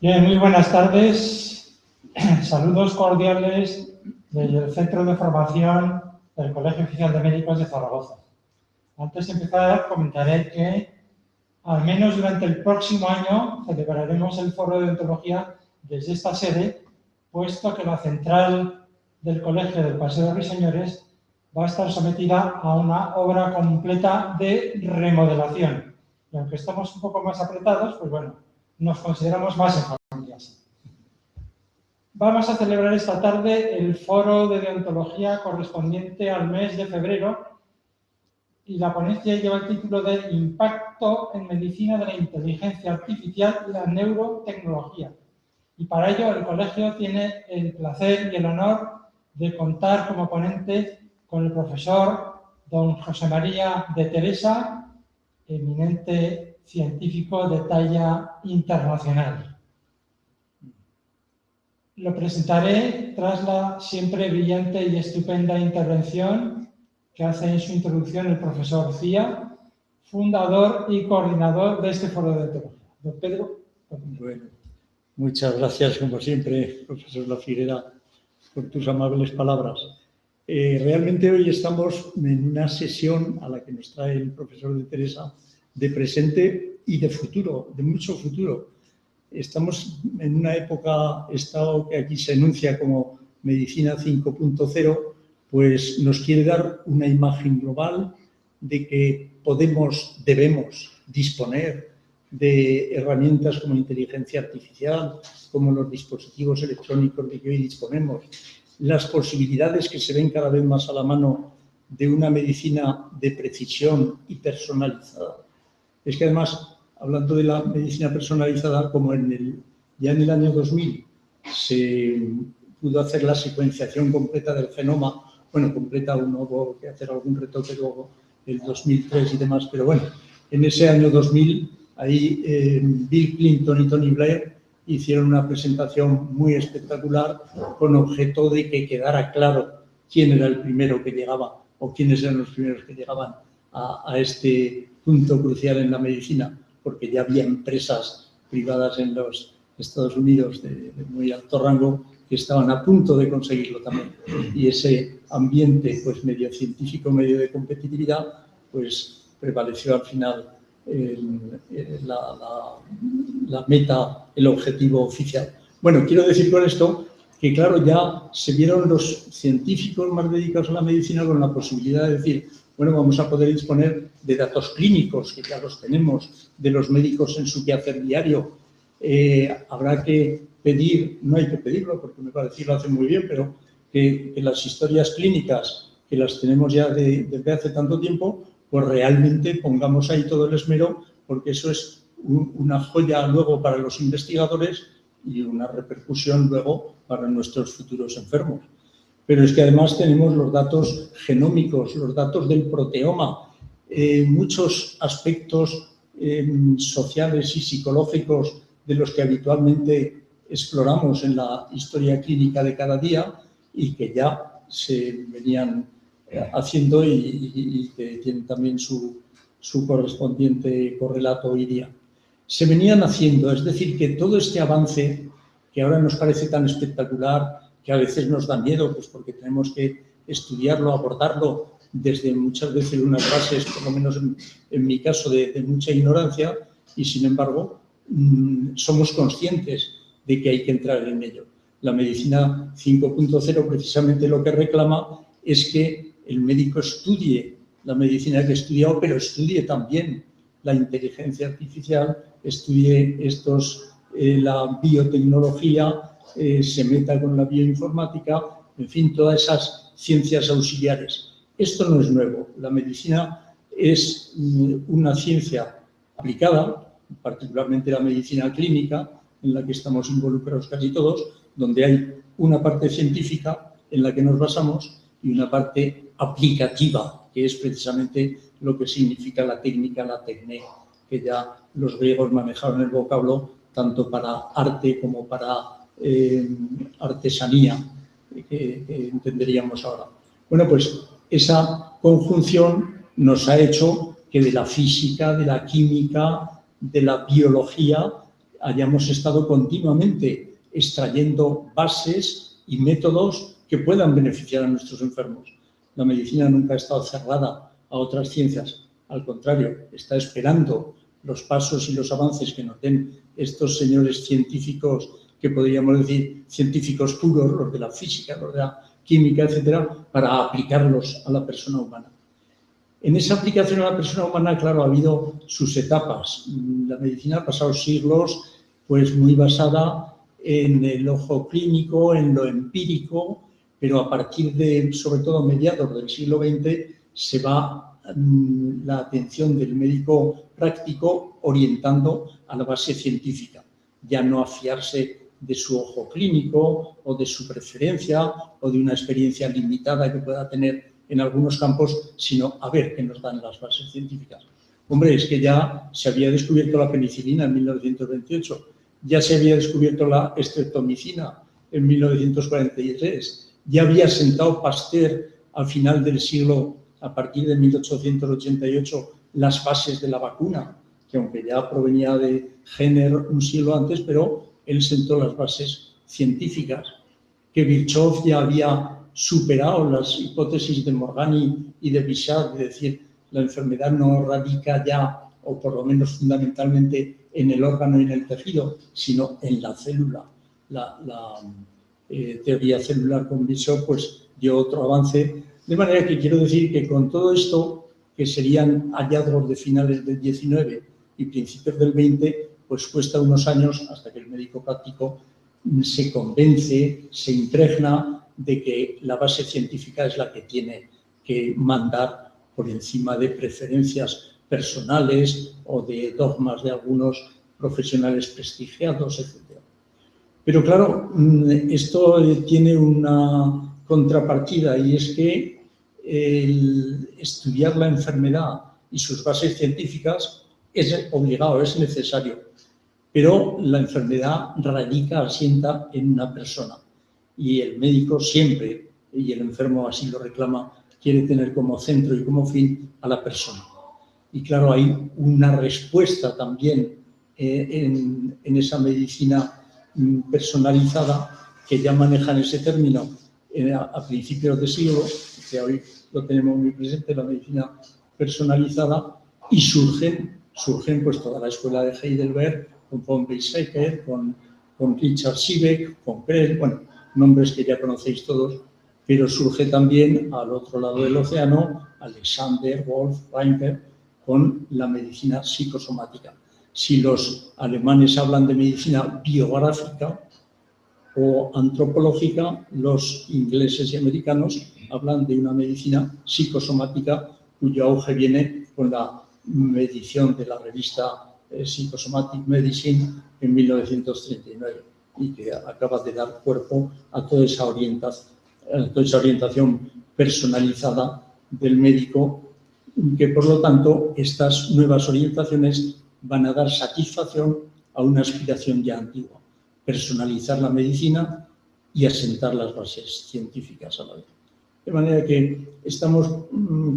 Bien, muy buenas tardes. Saludos cordiales desde el Centro de Formación del Colegio Oficial de Médicos de Zaragoza. Antes de empezar, comentaré que al menos durante el próximo año celebraremos el foro de odontología desde esta sede, puesto que la central del Colegio del Paseo de Ruiseñores va a estar sometida a una obra completa de remodelación. Y aunque estamos un poco más apretados, pues bueno, nos consideramos más en familia. Vamos a celebrar esta tarde el foro de deontología correspondiente al mes de febrero y la ponencia lleva el título de Impacto en medicina de la inteligencia artificial y la neurotecnología. Y para ello el colegio tiene el placer y el honor de contar como ponente con el profesor don José María de Teresa, eminente científico de talla internacional. Lo presentaré tras la siempre brillante y estupenda intervención que hace en su introducción el profesor Cía, fundador y coordinador de este foro de odontología. Don Pedro. Bueno, muchas gracias, como siempre, profesor La Figuera, por tus amables palabras. Realmente hoy estamos en una sesión a la que nos trae el profesor de Teresa de presente y de futuro, de mucho futuro. Estamos en una época, esto que aquí se enuncia como medicina 5.0, pues nos quiere dar una imagen global de que debemos disponer de herramientas como inteligencia artificial, como los dispositivos electrónicos de que hoy disponemos, las posibilidades que se ven cada vez más a la mano de una medicina de precisión y personalizada. Es que además, hablando de la medicina personalizada, como ya en el año 2000 se pudo hacer la secuenciación completa del genoma, bueno, completa, uno hubo que hacer algún retoque luego, el 2003 y demás, pero bueno, en ese año 2000, ahí Bill Clinton y Tony Blair hicieron una presentación muy espectacular con objeto de que quedara claro quién era el primero que llegaba o quiénes eran los primeros que llegaban a este punto crucial en la medicina, porque ya había empresas privadas en los Estados Unidos de muy alto rango que estaban a punto de conseguirlo también. Y ese ambiente, pues medio científico, medio de competitividad, pues prevaleció al final la meta, el objetivo oficial. Bueno, quiero decir con esto que, claro, ya se vieron los científicos más dedicados a la medicina con la posibilidad de decir, bueno, vamos a poder disponer de datos clínicos, que ya los tenemos, de los médicos en su quehacer diario. Habrá que pedir, no hay que pedirlo, porque me parece que lo hacen muy bien, pero que las historias clínicas, que las tenemos ya desde hace tanto tiempo, pues realmente pongamos ahí todo el esmero, porque eso es una joya luego para los investigadores y una repercusión luego para nuestros futuros enfermos. Pero es que además tenemos los datos genómicos, los datos del proteoma, muchos aspectos sociales y psicológicos de los que habitualmente exploramos en la historia clínica de cada día y que ya se venían haciendo y que tienen también su correspondiente correlato hoy día. Se venían haciendo, es decir, que todo este avance que ahora nos parece tan espectacular, que a veces nos da miedo, pues porque tenemos que estudiarlo, abordarlo desde muchas veces unas bases, por lo menos en mi caso, de mucha ignorancia, y sin embargo somos conscientes de que hay que entrar en ello. La medicina 5.0 precisamente lo que reclama es que el médico estudie la medicina que ha estudiado, pero estudie también la inteligencia artificial, estudie la biotecnología, se meta con la bioinformática, en fin, todas esas ciencias auxiliares. Esto no es nuevo. La medicina es una ciencia aplicada, particularmente la medicina clínica, en la que estamos involucrados casi todos, donde hay una parte científica en la que nos basamos y una parte aplicativa, que es precisamente lo que significa la técnica, la tecné, que ya los griegos manejaron el vocablo tanto para arte como para artesanía, que entenderíamos ahora. Bueno, pues esa conjunción nos ha hecho que de la física, de la química, de la biología, hayamos estado continuamente extrayendo bases y métodos que puedan beneficiar a nuestros enfermos. La medicina nunca ha estado cerrada a otras ciencias, al contrario, está esperando los pasos y los avances que nos den estos señores científicos, que podríamos decir científicos puros, los de la física, los de la química, etcétera, para aplicarlos a la persona humana. En esa aplicación a la persona humana, claro, ha habido sus etapas. La medicina ha pasado siglos, pues muy basada en el ojo clínico, en lo empírico, pero a partir de, sobre todo, mediados del siglo XX, se va la atención del médico práctico orientando a la base científica, ya no a fiarse de su ojo clínico o de su preferencia o de una experiencia limitada que pueda tener en algunos campos, sino a ver qué nos dan las bases científicas. Hombre, es que ya se había descubierto la penicilina en 1928, ya se había descubierto la estreptomicina en 1943, ya había sentado Pasteur al final del siglo, a partir de 1888, las bases de la vacuna, que aunque ya provenía de Jenner un siglo antes, pero él sentó las bases científicas, que Virchow ya había superado las hipótesis de Morgani y de Bichat, de decir, la enfermedad no radica ya, o por lo menos fundamentalmente, en el órgano y en el tejido, sino en la célula. La teoría celular con Bichat pues, dio otro avance. De manera que quiero decir que con todo esto, que serían hallazgos de finales del 19 y principios del 20, pues cuesta unos años hasta que el médico práctico se convence, se impregna de que la base científica es la que tiene que mandar por encima de preferencias personales o de dogmas de algunos profesionales prestigiados, etc. Pero claro, esto tiene una contrapartida y es que el estudiar la enfermedad y sus bases científicas es obligado, es necesario, pero la enfermedad radica, asienta en una persona y el médico siempre, y el enfermo así lo reclama, quiere tener como centro y como fin a la persona. Y claro, hay una respuesta también en esa medicina personalizada que ya manejan ese término a principios de siglo, que hoy lo tenemos muy presente, la medicina personalizada, y surgen pues toda la escuela de Heidelberg, con von Weizsäcker, con Richard Siebeck, con Krell, bueno, nombres que ya conocéis todos, pero surge también al otro lado del océano Alexander, Wolf, Reinke, con la medicina psicosomática. Si los alemanes hablan de medicina biográfica o antropológica, los ingleses y americanos hablan de una medicina psicosomática cuyo auge viene con la medición de la revista Psychosomatic Medicine en 1939 y que acaba de dar cuerpo a toda esa orientación personalizada del médico, que por lo tanto estas nuevas orientaciones van a dar satisfacción a una aspiración ya antigua, personalizar la medicina y asentar las bases científicas a la vez. De manera que estamos,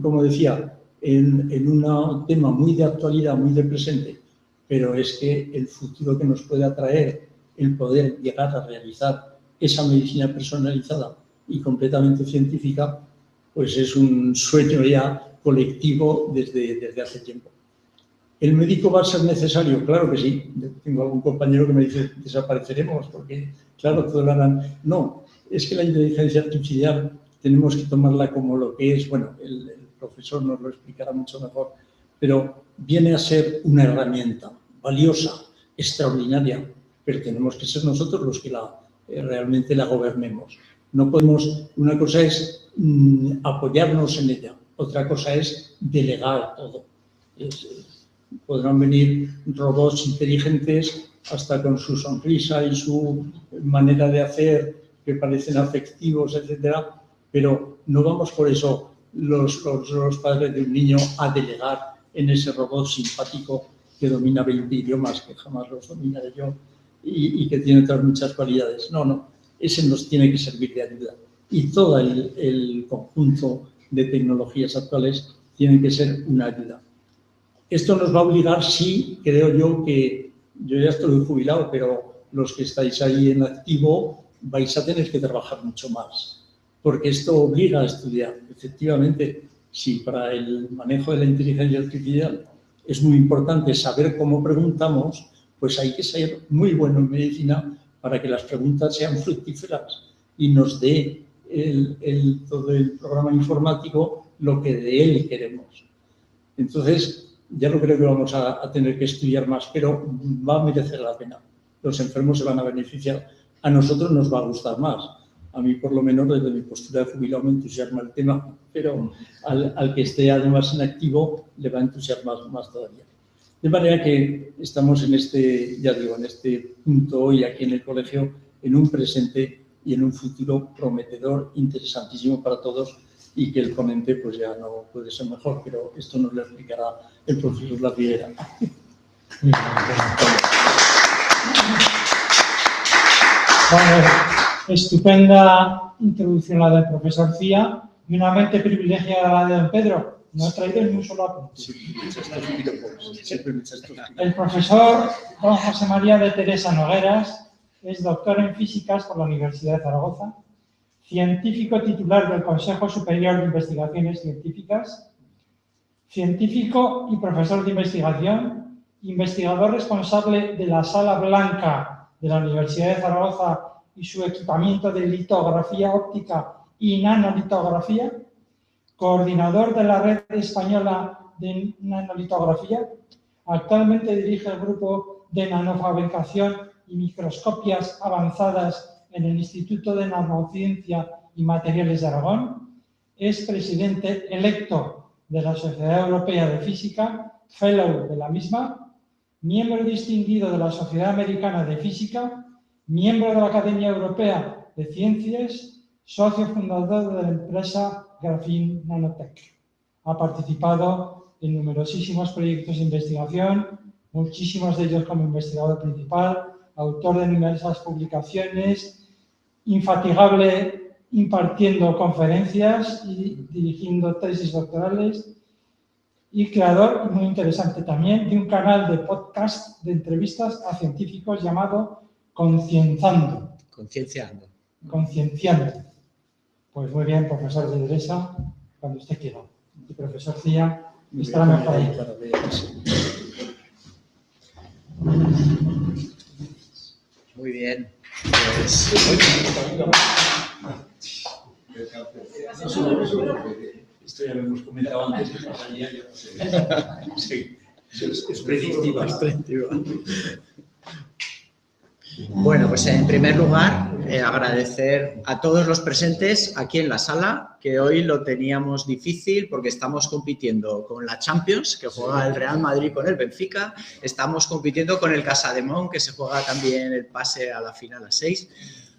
como decía, en un tema muy de actualidad, muy de presente, pero es que el futuro que nos puede atraer el poder llegar a realizar esa medicina personalizada y completamente científica, pues es un sueño ya colectivo desde hace tiempo. ¿El médico va a ser necesario? Claro que sí. Yo tengo algún compañero que me dice, desapareceremos, porque, claro, todos lo harán. No, es que la inteligencia artificial tenemos que tomarla como lo que es. Bueno, el profesor nos lo explicará mucho mejor, pero viene a ser una herramienta valiosa, extraordinaria, pero tenemos que ser nosotros los que realmente la gobernemos. No podemos, una cosa es apoyarnos en ella, otra cosa es delegar todo. Podrán venir robots inteligentes hasta con su sonrisa y su manera de hacer que parecen afectivos, etcétera, pero no vamos por eso los padres de un niño a delegar en ese robot simpático que domina 20 idiomas, que jamás los dominaré yo, y que tiene otras muchas cualidades. No, ese nos tiene que servir de ayuda. Y todo el conjunto de tecnologías actuales tienen que ser una ayuda. Esto nos va a obligar, sí, creo yo, que yo ya estoy jubilado, pero los que estáis ahí en activo vais a tener que trabajar mucho más, porque esto obliga a estudiar. Efectivamente, si para el manejo de la inteligencia artificial es muy importante saber cómo preguntamos, pues hay que ser muy bueno en medicina para que las preguntas sean fructíferas y nos dé todo el programa informático lo que de él queremos. Entonces, ya no creo que vamos a tener que estudiar más, pero va a merecer la pena. Los enfermos se van a beneficiar. A nosotros nos va a gustar más. A mí, por lo menos, desde mi postura de jubilado me entusiasma el tema, pero al que esté además en activo le va a entusiasmar más todavía. De manera que estamos en este punto hoy aquí en el colegio, en un presente y en un futuro prometedor, interesantísimo para todos, y que el ponente pues ya no puede ser mejor, pero esto nos lo explicará el profesor Lapiera. Bueno, estupenda introducción la del profesor Cía y una mente privilegiada la de don Pedro. No ha traído ni un solo apunte. El profesor don José María de Teresa Nogueras es doctor en físicas por la Universidad de Zaragoza, científico titular del Consejo Superior de Investigaciones Científicas, científico y profesor de investigación, investigador responsable de la Sala Blanca de la Universidad de Zaragoza y su equipamiento de litografía óptica y nanolitografía, coordinador de la Red Española de Nanolitografía. Actualmente dirige el grupo de nanofabricación y microscopias avanzadas en el Instituto de Nanociencia y Materiales de Aragón. Es presidente electo de la Sociedad Europea de Física, fellow de la misma, miembro distinguido de la Sociedad Americana de Física, miembro de la Academia Europea de Ciencias, socio fundador de la empresa Graphene Nanotech. Ha participado en numerosísimos proyectos de investigación, muchísimos de ellos como investigador principal, autor de numerosas publicaciones, infatigable impartiendo conferencias y dirigiendo tesis doctorales, y creador, muy interesante también, de un canal de podcast de entrevistas a científicos llamado Concienciando. Pues muy bien, profesor de Teresa, cuando usted quiera. Y profesor Cía, estará mejor ahí. Muy bien. Esto ya lo hemos comentado antes, que pasaría, yo no sé. Sí, es predictiva. Bueno, pues en primer lugar, agradecer a todos los presentes aquí en la sala, que hoy lo teníamos difícil porque estamos compitiendo con la Champions, que juega el Real Madrid con el Benfica, estamos compitiendo con el Casademont, que se juega también el pase a la final a 6.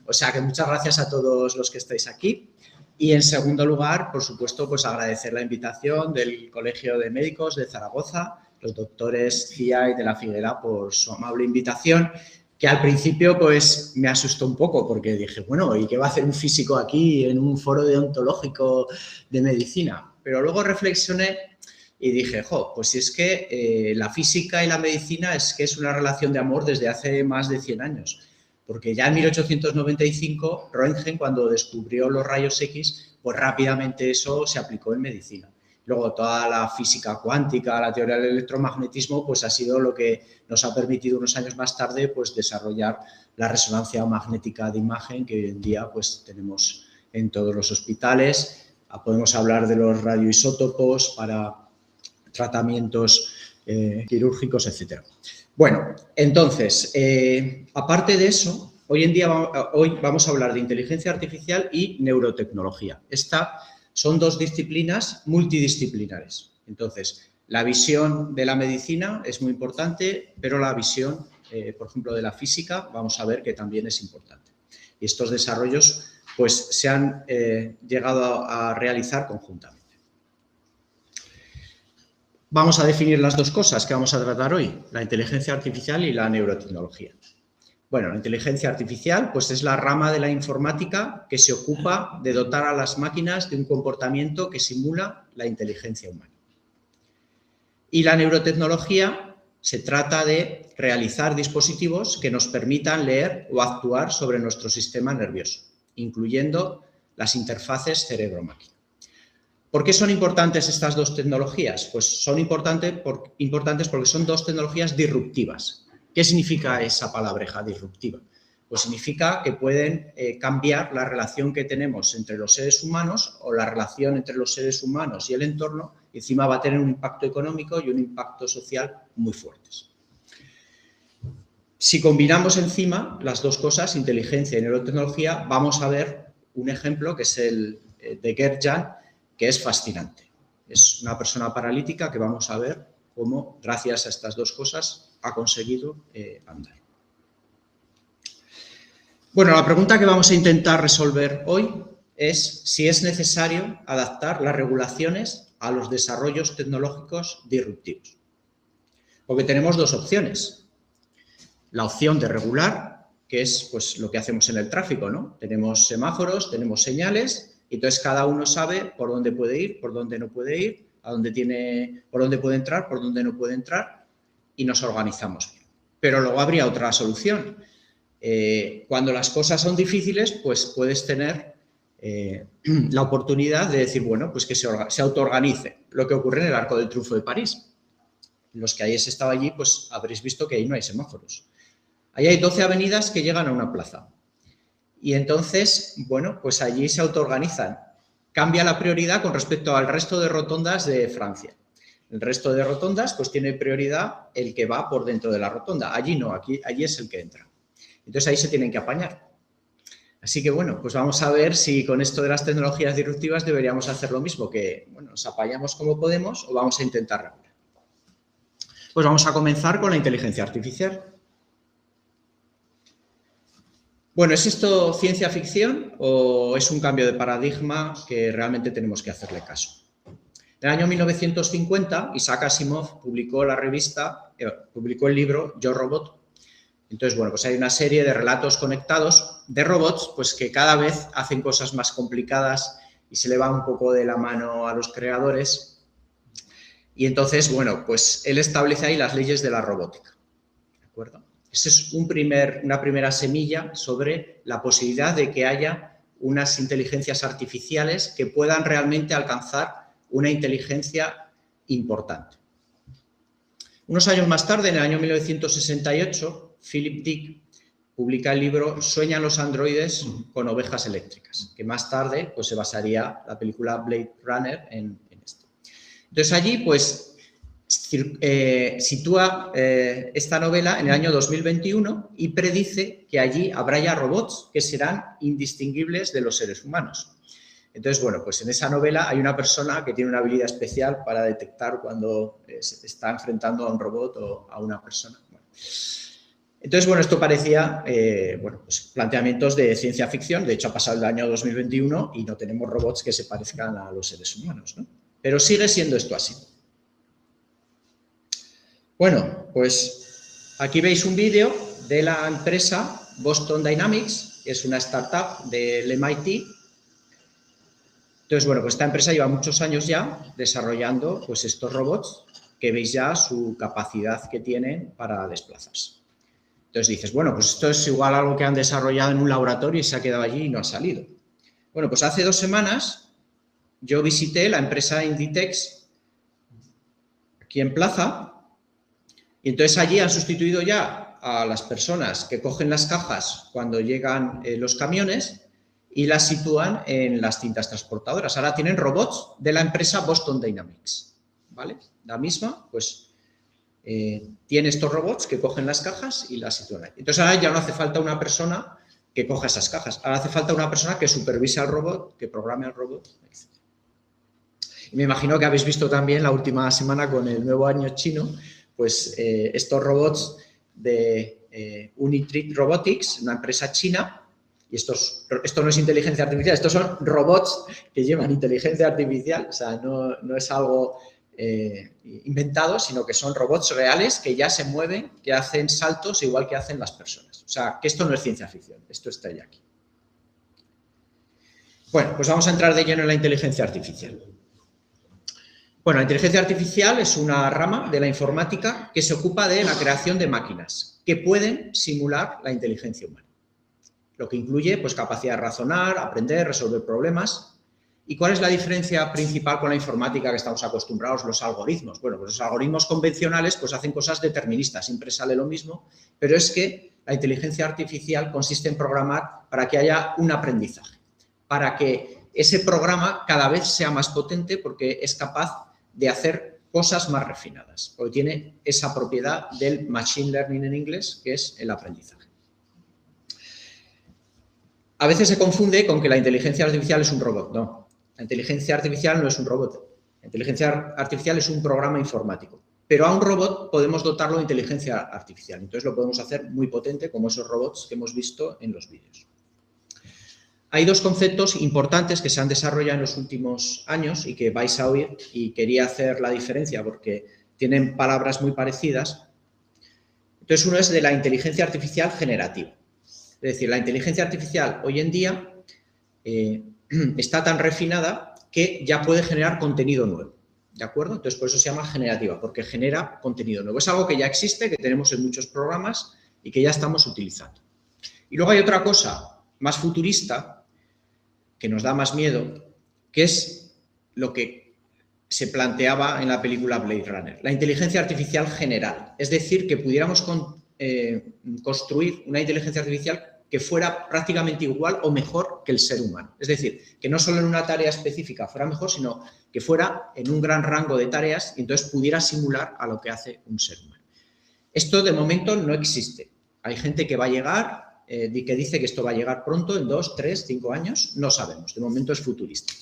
O sea que muchas gracias a todos los que estáis aquí. Y en segundo lugar, por supuesto, pues agradecer la invitación del Colegio de Médicos de Zaragoza, los doctores Cía y de la Figuera, por su amable invitación, que al principio pues me asustó un poco porque dije, bueno, ¿y qué va a hacer un físico aquí en un foro deontológico de medicina? Pero luego reflexioné y dije, pues si es que la física y la medicina es una relación de amor desde hace más de 100 años. Porque ya en 1895, Röntgen, cuando descubrió los rayos X, pues rápidamente eso se aplicó en medicina. Luego toda la física cuántica, la teoría del electromagnetismo, pues ha sido lo que nos ha permitido unos años más tarde pues desarrollar la resonancia magnética de imagen que hoy en día pues tenemos en todos los hospitales. Podemos hablar de los radioisótopos para tratamientos quirúrgicos, etc. Bueno, entonces, aparte de eso, hoy vamos a hablar de inteligencia artificial y neurotecnología. Son dos disciplinas multidisciplinares. Entonces, la visión de la medicina es muy importante, pero la visión, por ejemplo, de la física, vamos a ver que también es importante. Y estos desarrollos, pues, se han llegado a realizar conjuntamente. Vamos a definir las dos cosas que vamos a tratar hoy, la inteligencia artificial y la neurotecnología. Bueno, la inteligencia artificial pues es la rama de la informática que se ocupa de dotar a las máquinas de un comportamiento que simula la inteligencia humana. Y la neurotecnología se trata de realizar dispositivos que nos permitan leer o actuar sobre nuestro sistema nervioso, incluyendo las interfaces cerebro-máquina. ¿Por qué son importantes estas dos tecnologías? Pues son importantes porque son dos tecnologías disruptivas. ¿Qué significa esa palabreja disruptiva? Pues significa que pueden cambiar la relación que tenemos entre los seres humanos o la relación entre los seres humanos y el entorno, y encima va a tener un impacto económico y un impacto social muy fuertes. Si combinamos encima las dos cosas, inteligencia y neurotecnología, vamos a ver un ejemplo que es el de Gert Jan, que es fascinante. Es una persona paralítica que vamos a ver cómo, gracias a estas dos cosas, ha conseguido andar. Bueno, la pregunta que vamos a intentar resolver hoy es si es necesario adaptar las regulaciones a los desarrollos tecnológicos disruptivos. Porque tenemos dos opciones. La opción de regular, que es pues, lo que hacemos en el tráfico, ¿no? Tenemos semáforos, tenemos señales, y entonces cada uno sabe por dónde puede ir, por dónde no puede ir, por dónde puede entrar, por dónde no puede entrar, y nos organizamos bien. Pero luego habría otra solución. Cuando las cosas son difíciles, pues puedes tener la oportunidad de decir, bueno, pues que se autoorganice. Lo que ocurre en el Arco del Triunfo de París. Los que hayáis estado allí, pues habréis visto que ahí no hay semáforos. Ahí hay 12 avenidas que llegan a una plaza. Y entonces, bueno, pues allí se autoorganizan. Cambia la prioridad con respecto al resto de rotondas de Francia. El resto de rotondas, pues tiene prioridad el que va por dentro de la rotonda. Allí no, allí es el que entra. Entonces ahí se tienen que apañar. Así que bueno, pues vamos a ver si con esto de las tecnologías disruptivas deberíamos hacer lo mismo, que bueno, nos apañamos como podemos o vamos a intentar regular. Pues vamos a comenzar con la inteligencia artificial. Bueno, ¿es esto ciencia ficción o es un cambio de paradigma que realmente tenemos que hacerle caso? En el año 1950, Isaac Asimov publicó el libro Yo, Robot. Entonces, bueno, pues hay una serie de relatos conectados de robots pues que cada vez hacen cosas más complicadas y se le va un poco de la mano a los creadores. Y entonces, bueno, pues él establece ahí las leyes de la robótica. ¿De acuerdo? Esa es una primera semilla sobre la posibilidad de que haya unas inteligencias artificiales que puedan realmente alcanzar una inteligencia importante. Unos años más tarde, en el año 1968, Philip Dick publica el libro Sueñan los androides con ovejas eléctricas, que más tarde pues, se basaría la película Blade Runner en esto. Entonces allí pues sitúa esta novela en el año 2021 y predice que allí habrá ya robots que serán indistinguibles de los seres humanos. Entonces, bueno, pues en esa novela hay una persona que tiene una habilidad especial para detectar cuando se está enfrentando a un robot o a una persona. Bueno. Entonces, bueno, esto parecía pues planteamientos de ciencia ficción. De hecho, ha pasado el año 2021 y no tenemos robots que se parezcan a los seres humanos, ¿no? Pero sigue siendo esto así. Bueno, pues aquí veis un vídeo de la empresa Boston Dynamics, que es una startup del MIT. Entonces, bueno, pues esta empresa lleva muchos años ya desarrollando pues estos robots que veis ya su capacidad que tienen para desplazarse. Entonces dices, bueno, pues esto es igual algo que han desarrollado en un laboratorio y se ha quedado allí y no ha salido. Bueno, pues hace 2 semanas yo visité la empresa Inditex aquí en Plaza. Y entonces allí han sustituido ya a las personas que cogen las cajas cuando llegan los camiones y las sitúan en las cintas transportadoras. Ahora tienen robots de la empresa Boston Dynamics, ¿vale? La misma, pues, tiene estos robots que cogen las cajas y las sitúan ahí. Entonces ahora ya no hace falta una persona que coja esas cajas. Ahora hace falta una persona que supervise al robot, que programe al robot, etc. Y me imagino que habéis visto también la última semana con el nuevo año chino, pues estos robots de Unitree Robotics, una empresa china, y esto no es inteligencia artificial, estos son robots que llevan inteligencia artificial, o sea, no es algo inventado, sino que son robots reales que ya se mueven, que hacen saltos igual que hacen las personas. O sea, que esto no es ciencia ficción, esto está ya aquí. Bueno, pues vamos a entrar de lleno en la inteligencia artificial. Bueno, la inteligencia artificial es una rama de la informática que se ocupa de la creación de máquinas que pueden simular la inteligencia humana. Lo que incluye pues, capacidad de razonar, aprender, resolver problemas. ¿Y cuál es la diferencia principal con la informática que estamos acostumbrados? Los algoritmos. Bueno, pues los algoritmos convencionales pues, hacen cosas deterministas, siempre sale lo mismo, pero es que la inteligencia artificial consiste en programar para que haya un aprendizaje, para que ese programa cada vez sea más potente porque es capaz de hacer cosas más refinadas, porque tiene esa propiedad del machine learning en inglés, que es el aprendizaje. A veces se confunde con que la inteligencia artificial es un robot. No, la inteligencia artificial no es un robot. La inteligencia artificial es un programa informático. Pero a un robot podemos dotarlo de inteligencia artificial. Entonces lo podemos hacer muy potente, como esos robots que hemos visto en los vídeos. Hay dos conceptos importantes que se han desarrollado en los últimos años y que vais a oír, y quería hacer la diferencia porque tienen palabras muy parecidas. Entonces, uno es de la inteligencia artificial generativa. Es decir, la inteligencia artificial hoy en día está tan refinada que ya puede generar contenido nuevo, ¿de acuerdo? Entonces, por eso se llama generativa, porque genera contenido nuevo. Es algo que ya existe, que tenemos en muchos programas y que ya estamos utilizando. Y luego hay otra cosa más futurista, que nos da más miedo, que es lo que se planteaba en la película Blade Runner, la inteligencia artificial general. Es decir, que pudiéramos construir una inteligencia artificial que fuera prácticamente igual o mejor que el ser humano. Es decir, que no solo en una tarea específica fuera mejor, sino que fuera en un gran rango de tareas y entonces pudiera simular a lo que hace un ser humano. Esto de momento no existe. Hay gente que va a llegar, que dice que esto va a llegar pronto, en 2, 3, 5 años, no sabemos. De momento es futurista.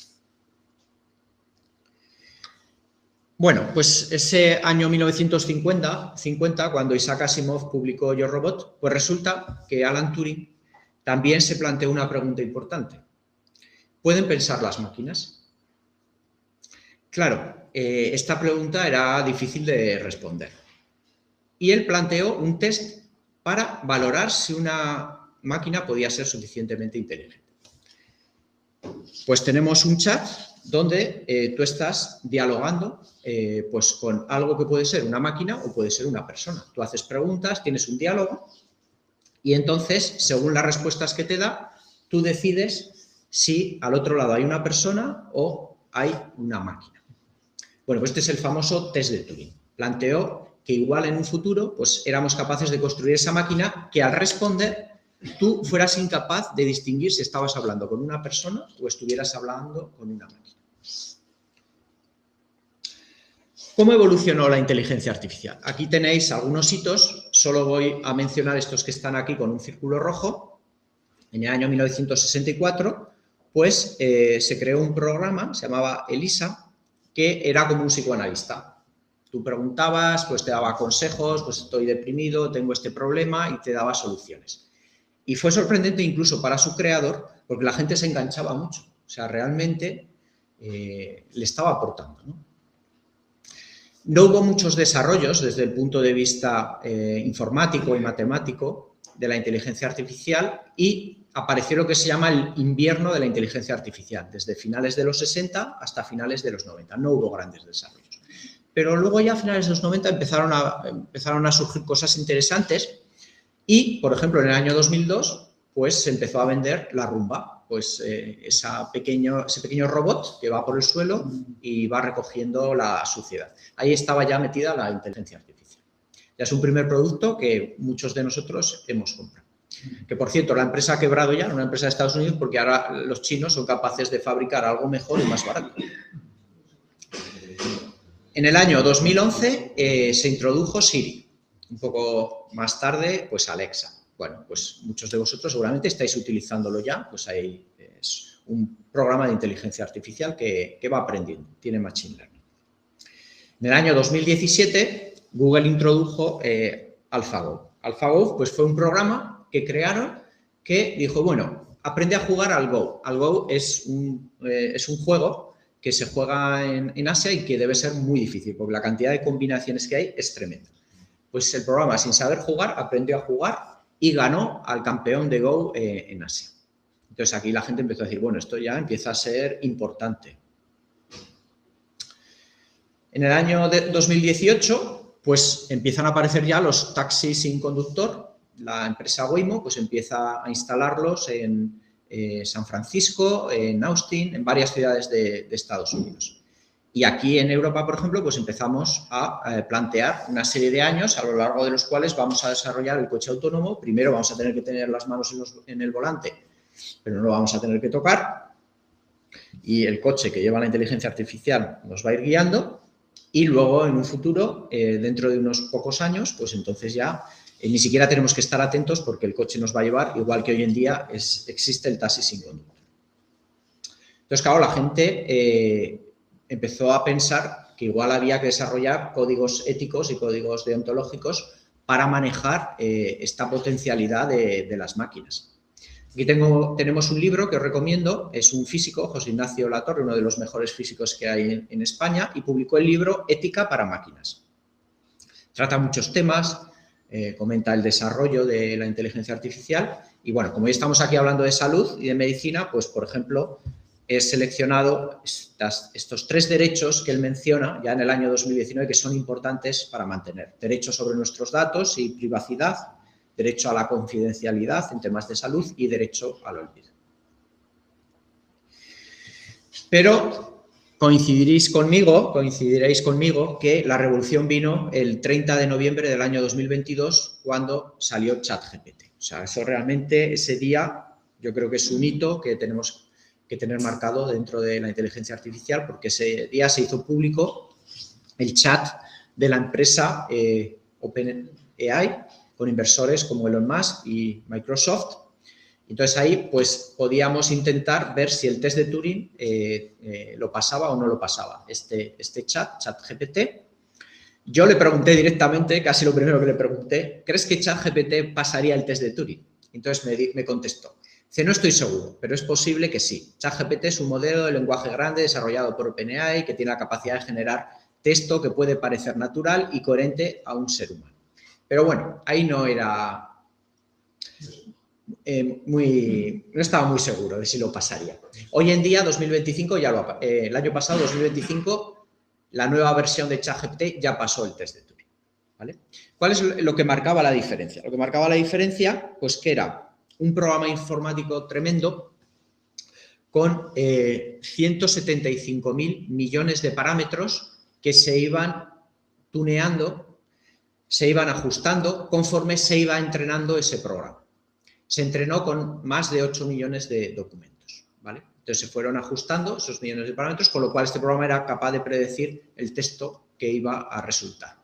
Bueno, pues ese año 1950, cuando Isaac Asimov publicó Yo, Robot, pues resulta que Alan Turing también se planteó una pregunta importante. ¿Pueden pensar las máquinas? Claro, esta pregunta era difícil de responder. Y él planteó un test para valorar si una máquina podía ser suficientemente inteligente. Pues tenemos un chat donde tú estás dialogando pues con algo que puede ser una máquina o puede ser una persona. Tú haces preguntas, tienes un diálogo y entonces, según las respuestas que te da, tú decides si al otro lado hay una persona o hay una máquina. Bueno, pues este es el famoso test de Turing. Planteó que igual en un futuro pues éramos capaces de construir esa máquina que al responder tú fueras incapaz de distinguir si estabas hablando con una persona o estuvieras hablando con una máquina. ¿Cómo evolucionó la inteligencia artificial? Aquí tenéis algunos hitos, solo voy a mencionar estos que están aquí con un círculo rojo. En el año 1964, pues se creó un programa, se llamaba ELISA, que era como un psicoanalista. Tú preguntabas, pues te daba consejos, pues estoy deprimido, tengo este problema y te daba soluciones. Y fue sorprendente incluso para su creador porque la gente se enganchaba mucho. O sea, realmente le estaba aportando, ¿no? No hubo muchos desarrollos desde el punto de vista informático y matemático de la inteligencia artificial y apareció lo que se llama el invierno de la inteligencia artificial, desde finales de los 60 hasta finales de los 90. No hubo grandes desarrollos. Pero luego ya a finales de los 90 empezaron a surgir cosas interesantes y, por ejemplo, en el año 2002, pues se empezó a vender la Rumba, pues ese pequeño robot que va por el suelo y va recogiendo la suciedad. Ahí estaba ya metida la inteligencia artificial. Ya es un primer producto que muchos de nosotros hemos comprado. Que, por cierto, la empresa ha quebrado ya, una empresa de Estados Unidos, porque ahora los chinos son capaces de fabricar algo mejor y más barato. En el año 2011 se introdujo Siri. Un poco más tarde, pues Alexa. Bueno, pues muchos de vosotros seguramente estáis utilizándolo ya, pues ahí es un programa de inteligencia artificial que va aprendiendo, tiene machine learning. En el año 2017, Google introdujo AlphaGo. AlphaGo pues, fue un programa que crearon que dijo, bueno, aprende a jugar al Go. Al Go es un juego que se juega en Asia y que debe ser muy difícil, porque la cantidad de combinaciones que hay es tremenda. Pues el programa, sin saber jugar, aprendió a jugar y ganó al campeón de Go en Asia. Entonces aquí la gente empezó a decir, bueno, esto ya empieza a ser importante. En el año 2018, pues empiezan a aparecer ya los taxis sin conductor. La empresa Waymo pues empieza a instalarlos en San Francisco, en Austin, en varias ciudades de Estados Unidos. Y aquí en Europa, por ejemplo, pues empezamos a plantear una serie de años a lo largo de los cuales vamos a desarrollar el coche autónomo. Primero vamos a tener que tener las manos en el volante, pero no lo vamos a tener que tocar. Y el coche que lleva la inteligencia artificial nos va a ir guiando. Y luego, en un futuro, dentro de unos pocos años, pues entonces ya ni siquiera tenemos que estar atentos porque el coche nos va a llevar, igual que hoy en día existe el taxi sin conductor. Entonces, claro, la gente empezó a pensar que igual había que desarrollar códigos éticos y códigos deontológicos para manejar esta potencialidad de las máquinas. Aquí tenemos un libro que os recomiendo, es un físico, José Ignacio Latorre, uno de los mejores físicos que hay en España, y publicó el libro Ética para máquinas. Trata muchos temas, comenta el desarrollo de la inteligencia artificial y, bueno, como hoy estamos aquí hablando de salud y de medicina, pues, por ejemplo, he seleccionado estos 3 derechos que él menciona ya en el año 2019 que son importantes para mantener. Derecho sobre nuestros datos y privacidad, derecho a la confidencialidad en temas de salud y derecho al olvido. Pero coincidiréis conmigo que la revolución vino el 30 de noviembre del año 2022 cuando salió ChatGPT. O sea, eso realmente, ese día, yo creo que es un hito que tenemos que tener marcado dentro de la inteligencia artificial, porque ese día se hizo público el chat de la empresa OpenAI con inversores como Elon Musk y Microsoft. Entonces ahí pues podíamos intentar ver si el test de Turing lo pasaba o no lo pasaba, este ChatGPT. Yo le pregunté directamente, casi lo primero que le pregunté, ¿crees que ChatGPT pasaría el test de Turing? Entonces me contestó. Dice, no estoy seguro, pero es posible que sí. ChatGPT es un modelo de lenguaje grande desarrollado por OpenAI que tiene la capacidad de generar texto que puede parecer natural y coherente a un ser humano. Pero bueno, ahí no era no estaba muy seguro de si lo pasaría. Hoy en día, 2025, el año pasado, 2025, la nueva versión de ChatGPT ya pasó el test de Turing, ¿vale? ¿Cuál es lo que marcaba la diferencia? Lo que marcaba la diferencia, pues que era un programa informático tremendo con 175.000 millones de parámetros que se iban tuneando, se iban ajustando conforme se iba entrenando ese programa. Se entrenó con más de 8 millones de documentos, ¿vale? Entonces se fueron ajustando esos millones de parámetros, con lo cual este programa era capaz de predecir el texto que iba a resultar.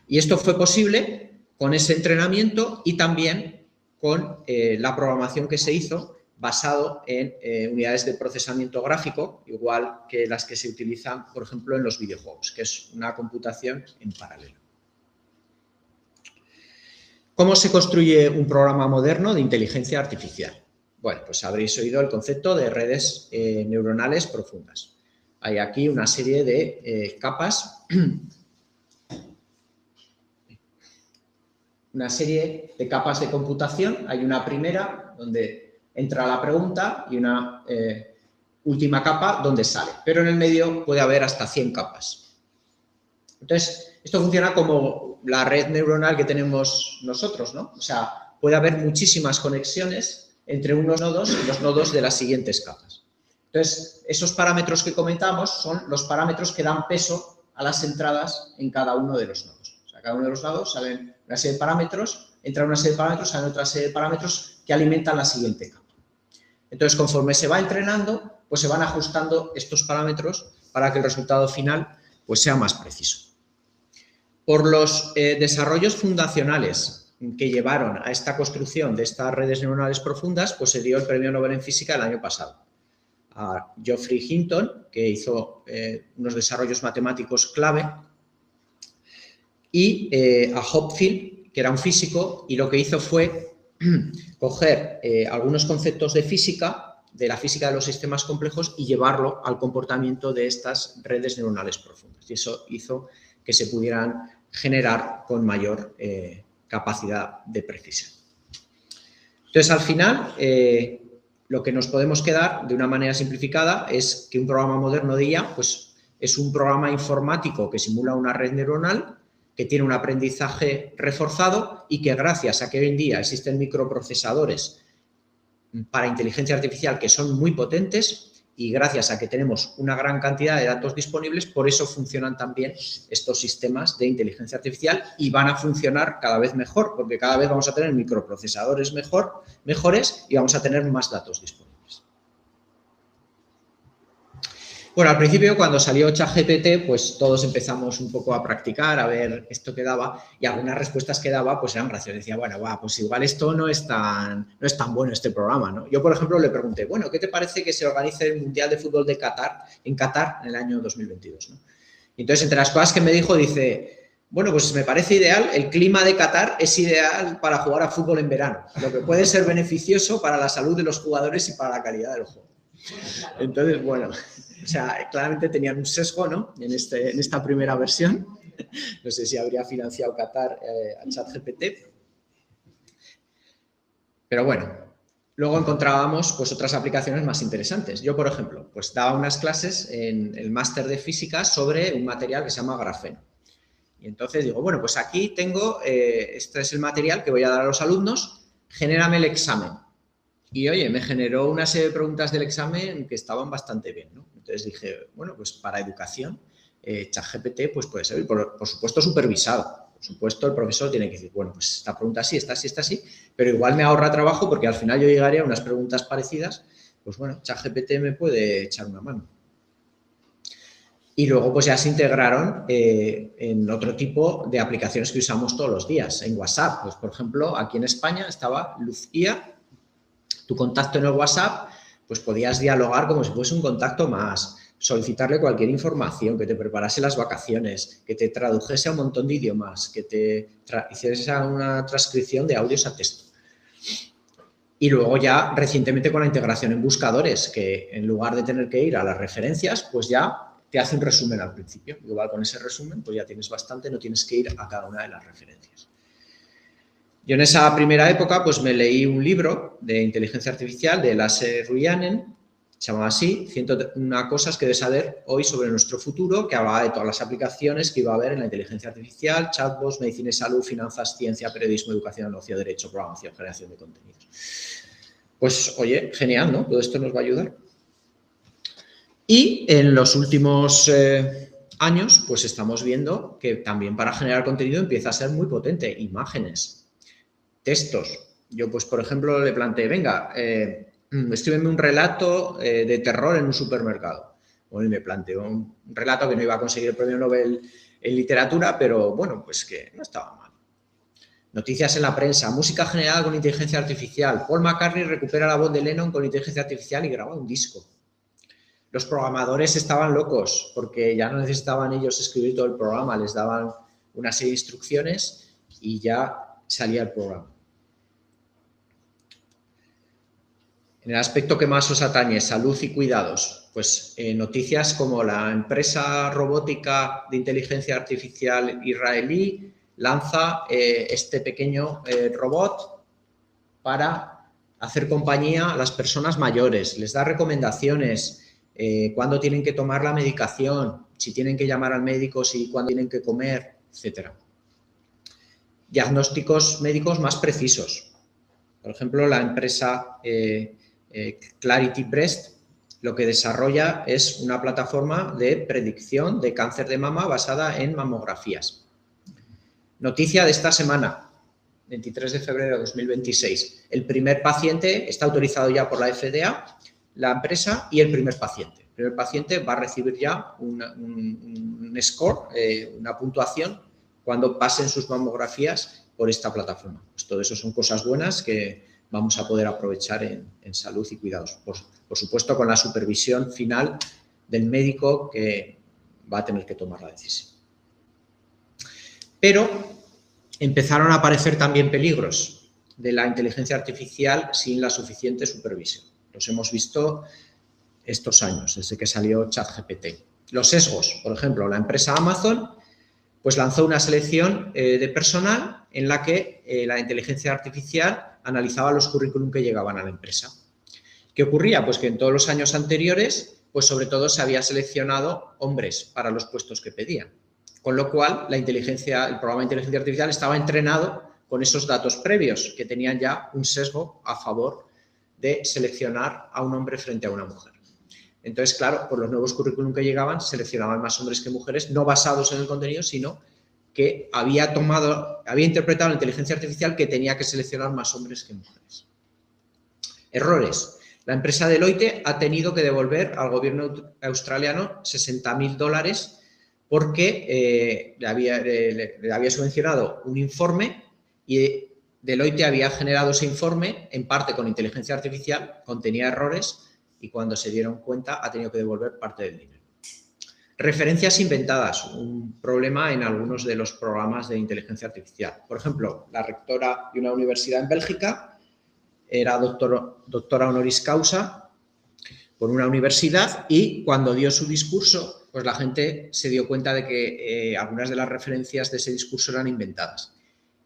Y esto fue posible con ese entrenamiento y también con la programación que se hizo basado en unidades de procesamiento gráfico, igual que las que se utilizan, por ejemplo, en los videojuegos, que es una computación en paralelo. ¿Cómo se construye un programa moderno de inteligencia artificial? Bueno, pues habréis oído el concepto de redes neuronales profundas. Hay aquí una serie de capas, de computación. Hay una primera donde entra la pregunta y una última capa donde sale. Pero en el medio puede haber hasta 100 capas. Entonces, esto funciona como la red neuronal que tenemos nosotros, ¿no? O sea, puede haber muchísimas conexiones entre unos nodos y los nodos de las siguientes capas. Entonces, esos parámetros que comentamos son los parámetros que dan peso a las entradas en cada uno de los nodos. O sea, cada uno de los nodos salen una serie de parámetros, entra una serie de parámetros, salen otra serie de parámetros que alimentan la siguiente capa. Entonces, conforme se va entrenando, pues se van ajustando estos parámetros para que el resultado final pues, sea más preciso. Por los desarrollos fundacionales que llevaron a esta construcción de estas redes neuronales profundas, pues se dio el Premio Nobel en Física el año pasado a Geoffrey Hinton, que hizo unos desarrollos matemáticos clave, y a Hopfield, que era un físico, y lo que hizo fue coger algunos conceptos de la física de los sistemas complejos y llevarlo al comportamiento de estas redes neuronales profundas. Y eso hizo que se pudieran generar con mayor capacidad de precisión. Entonces, al final, lo que nos podemos quedar de una manera simplificada es que un programa moderno de IA pues, Es un programa informático que simula una red neuronal, que tiene un aprendizaje reforzado y que gracias a que hoy en día existen microprocesadores para inteligencia artificial que son muy potentes y gracias a que tenemos una gran cantidad de datos disponibles, por eso funcionan también estos sistemas de inteligencia artificial y van a funcionar cada vez mejor, porque cada vez vamos a tener microprocesadores mejores y vamos a tener más datos disponibles. Bueno, al principio cuando salió ChatGPT, pues todos empezamos un poco a practicar, a ver esto que daba y algunas respuestas que daba pues eran graciosas. Decía, bueno, pues igual esto no es tan bueno este programa, ¿no? Yo, por ejemplo, le pregunté, bueno, ¿qué te parece que se organice el Mundial de Fútbol de Qatar en el año 2022, ¿no? Y entonces, entre las cosas que me dijo, dice, bueno, pues me parece ideal, el clima de Qatar es ideal para jugar a fútbol en verano, lo que puede ser beneficioso para la salud de los jugadores y para la calidad del juego. Entonces, bueno, o sea, claramente tenían un sesgo, ¿no? En esta primera versión. No sé si habría financiado Qatar a ChatGPT. Pero bueno, luego encontrábamos pues, otras aplicaciones más interesantes. Yo, por ejemplo, pues daba unas clases en el máster de física sobre un material que se llama grafeno. Y entonces digo, bueno, pues aquí tengo, este es el material que voy a dar a los alumnos, genérame el examen. Y, oye, me generó una serie de preguntas del examen que estaban bastante bien, ¿no? Entonces dije, bueno, pues para educación, ChatGPT pues puede servir, por supuesto, supervisado. Por supuesto, el profesor tiene que decir, bueno, pues esta pregunta sí, esta sí, esta sí, pero igual me ahorra trabajo porque al final yo llegaría a unas preguntas parecidas, pues bueno, ChatGPT me puede echar una mano. Y luego pues ya se integraron en otro tipo de aplicaciones que usamos todos los días. En WhatsApp, pues por ejemplo, aquí en España estaba Lucía. Tu contacto en el WhatsApp, pues podías dialogar como si fuese un contacto más, solicitarle cualquier información, que te preparase las vacaciones, que te tradujese a un montón de idiomas, que te hiciese una transcripción de audios a texto. Y luego ya recientemente con la integración en buscadores, que en lugar de tener que ir a las referencias, pues ya te hace un resumen al principio. Igual con ese resumen pues ya tienes bastante, no tienes que ir a cada una de las referencias. Yo en esa primera época pues me leí un libro de inteligencia artificial de Lasse Ruyanen, se llamaba así, 101 cosas que debes saber hoy sobre nuestro futuro, que hablaba de todas las aplicaciones que iba a haber en la inteligencia artificial, chatbots, medicina y salud, finanzas, ciencia, periodismo, educación, negocio, derecho, programación, generación de contenidos. Pues oye, genial, ¿no? Todo esto nos va a ayudar. Y en los últimos años pues estamos viendo que también para generar contenido empieza a ser muy potente, imágenes, textos. Yo, pues, por ejemplo, le planteé, venga, escríbeme un relato de terror en un supermercado. Bueno, y me planteó un relato que no iba a conseguir el premio Nobel en literatura, pero, bueno, pues que no estaba mal. Noticias en la prensa, música generada con inteligencia artificial. Paul McCartney recupera la voz de Lennon con inteligencia artificial y graba un disco. Los programadores estaban locos porque ya no necesitaban ellos escribir todo el programa, les daban una serie de instrucciones y ya salía el programa. En el aspecto que más os atañe, salud y cuidados, pues noticias como la empresa robótica de inteligencia artificial israelí lanza este pequeño robot para hacer compañía a las personas mayores, les da recomendaciones, cuándo tienen que tomar la medicación, si tienen que llamar al médico, cuándo tienen que comer, etc. Diagnósticos médicos más precisos. Por ejemplo, la empresa Clarity Breast lo que desarrolla es una plataforma de predicción de cáncer de mama basada en mamografías. Noticia de esta semana, 23 de febrero de 2026. El primer paciente está autorizado ya por la FDA, la empresa y el primer paciente. El primer paciente va a recibir ya un score, una puntuación, cuando pasen sus mamografías por esta plataforma. Pues todo eso son cosas buenas que vamos a poder aprovechar en salud y cuidados. Por supuesto, con la supervisión final del médico que va a tener que tomar la decisión. Pero empezaron a aparecer también peligros de la inteligencia artificial sin la suficiente supervisión. Los hemos visto estos años, desde que salió ChatGPT. Los sesgos, por ejemplo, la empresa Amazon pues lanzó una selección de personal en la que la inteligencia artificial analizaba los currículum que llegaban a la empresa. ¿Qué ocurría? Pues que en todos los años anteriores pues sobre todo se había seleccionado hombres para los puestos que pedían. Con lo cual, el programa de inteligencia artificial estaba entrenado con esos datos previos que tenían ya un sesgo a favor de seleccionar a un hombre frente a una mujer. Entonces, claro, por los nuevos currículum que llegaban, seleccionaban más hombres que mujeres, no basados en el contenido, sino que había interpretado la inteligencia artificial que tenía que seleccionar más hombres que mujeres. Errores. La empresa Deloitte ha tenido que devolver al gobierno australiano $60.000 porque le había subvencionado un informe y Deloitte había generado ese informe en parte con inteligencia artificial, contenía errores y cuando se dieron cuenta ha tenido que devolver parte del dinero. Referencias inventadas, un problema en algunos de los programas de inteligencia artificial. Por ejemplo, la rectora de una universidad en Bélgica era doctora honoris causa por una universidad y cuando dio su discurso, pues la gente se dio cuenta de que algunas de las referencias de ese discurso eran inventadas.